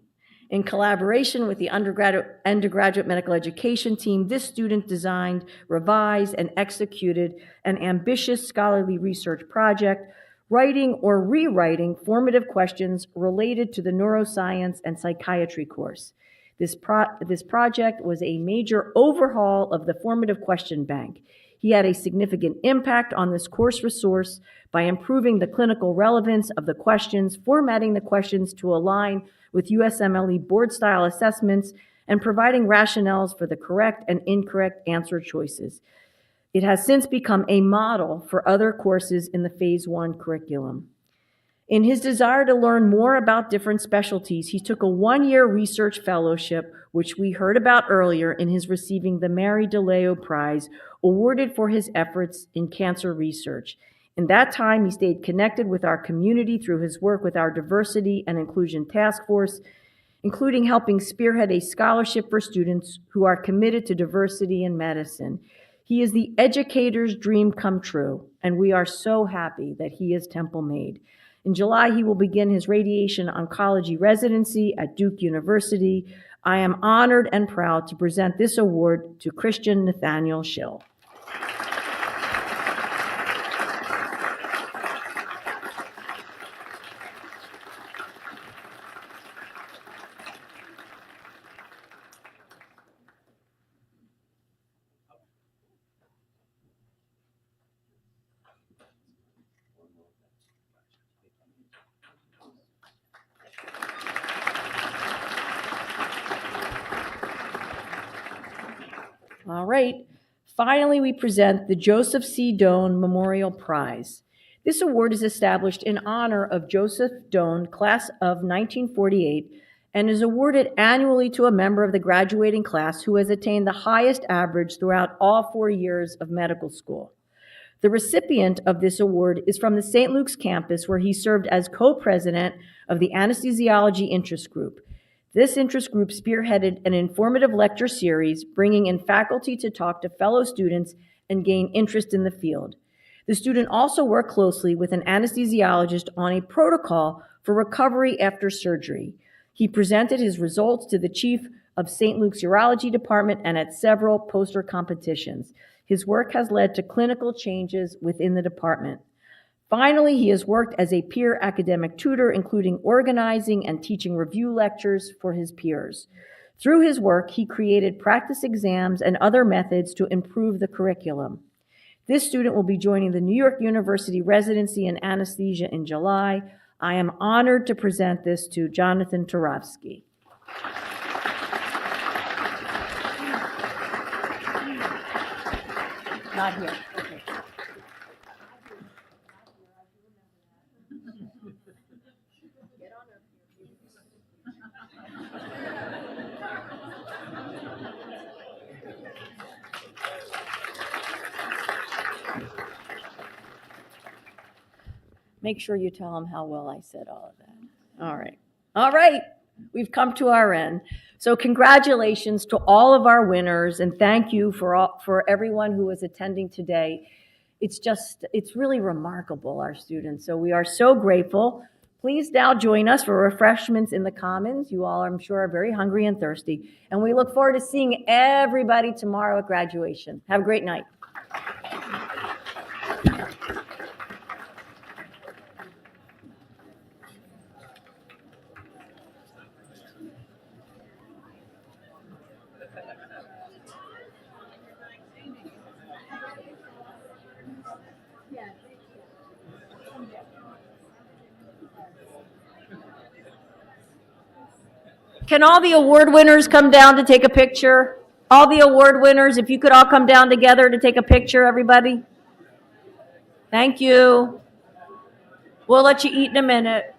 in collaboration with the undergraduate medical education team, this student designed, revised, and executed an ambitious scholarly research project writing or rewriting formative questions related to the neuroscience and psychiatry course. This project was a major overhaul of the formative question bank. He had a significant impact on this course resource by improving the clinical relevance of the questions, formatting the questions to align with USMLE board-style assessments, and providing rationales for the correct and incorrect answer choices. It has since become a model for other courses in the Phase 1 curriculum. In his desire to learn more about different specialties, he took a one-year research fellowship, which we heard about earlier in his receiving the Mary DeLeo Prize, awarded for his efforts in cancer research. In that time, he stayed connected with our community through his work with our Diversity and Inclusion Task Force, including helping spearhead a scholarship for students who are committed to diversity in medicine. He is the educator's dream come true, and we are so happy that he is Temple made. In July, he will begin his radiation oncology residency at Duke University. I am honored and proud to present this award to Christian Nathaniel Schill. All right. Finally, we present the Joseph C. Doan Memorial Prize. This award is established in honor of Joseph Doan, class of 1948, and is awarded annually to a member of the graduating class who has attained the highest average throughout all 4 years of medical school. The recipient of this award is from the St. Luke's campus, where he served as co-president of the Anesthesiology Interest Group. This interest group spearheaded an informative lecture series, bringing in faculty to talk to fellow students and gain interest in the field. The student also worked closely with an anesthesiologist on a protocol for recovery after surgery. He presented his results to the chief of St. Luke's Urology Department and at several poster competitions. His work has led to clinical changes within the department. Finally, he has worked as a peer academic tutor, including organizing and teaching review lectures for his peers. Through his work, he created practice exams and other methods to improve the curriculum. This student will be joining the New York University residency in anesthesia in July. I am honored to present this to Jonathan Turovsky. Not here. Okay. Make sure you tell them how well I said all of that. All right. All right. We've come to our end. So congratulations to all of our winners, and thank you for everyone who is attending today. It's really remarkable, our students. So we are so grateful. Please now join us for refreshments in the Commons. You all, I'm sure, are very hungry and thirsty. And we look forward to seeing everybody tomorrow at graduation. Have a great night. Can all the award winners come down to take a picture? All the award winners, if you could all come down together to take a picture, everybody. Thank you. We'll let you eat in a minute.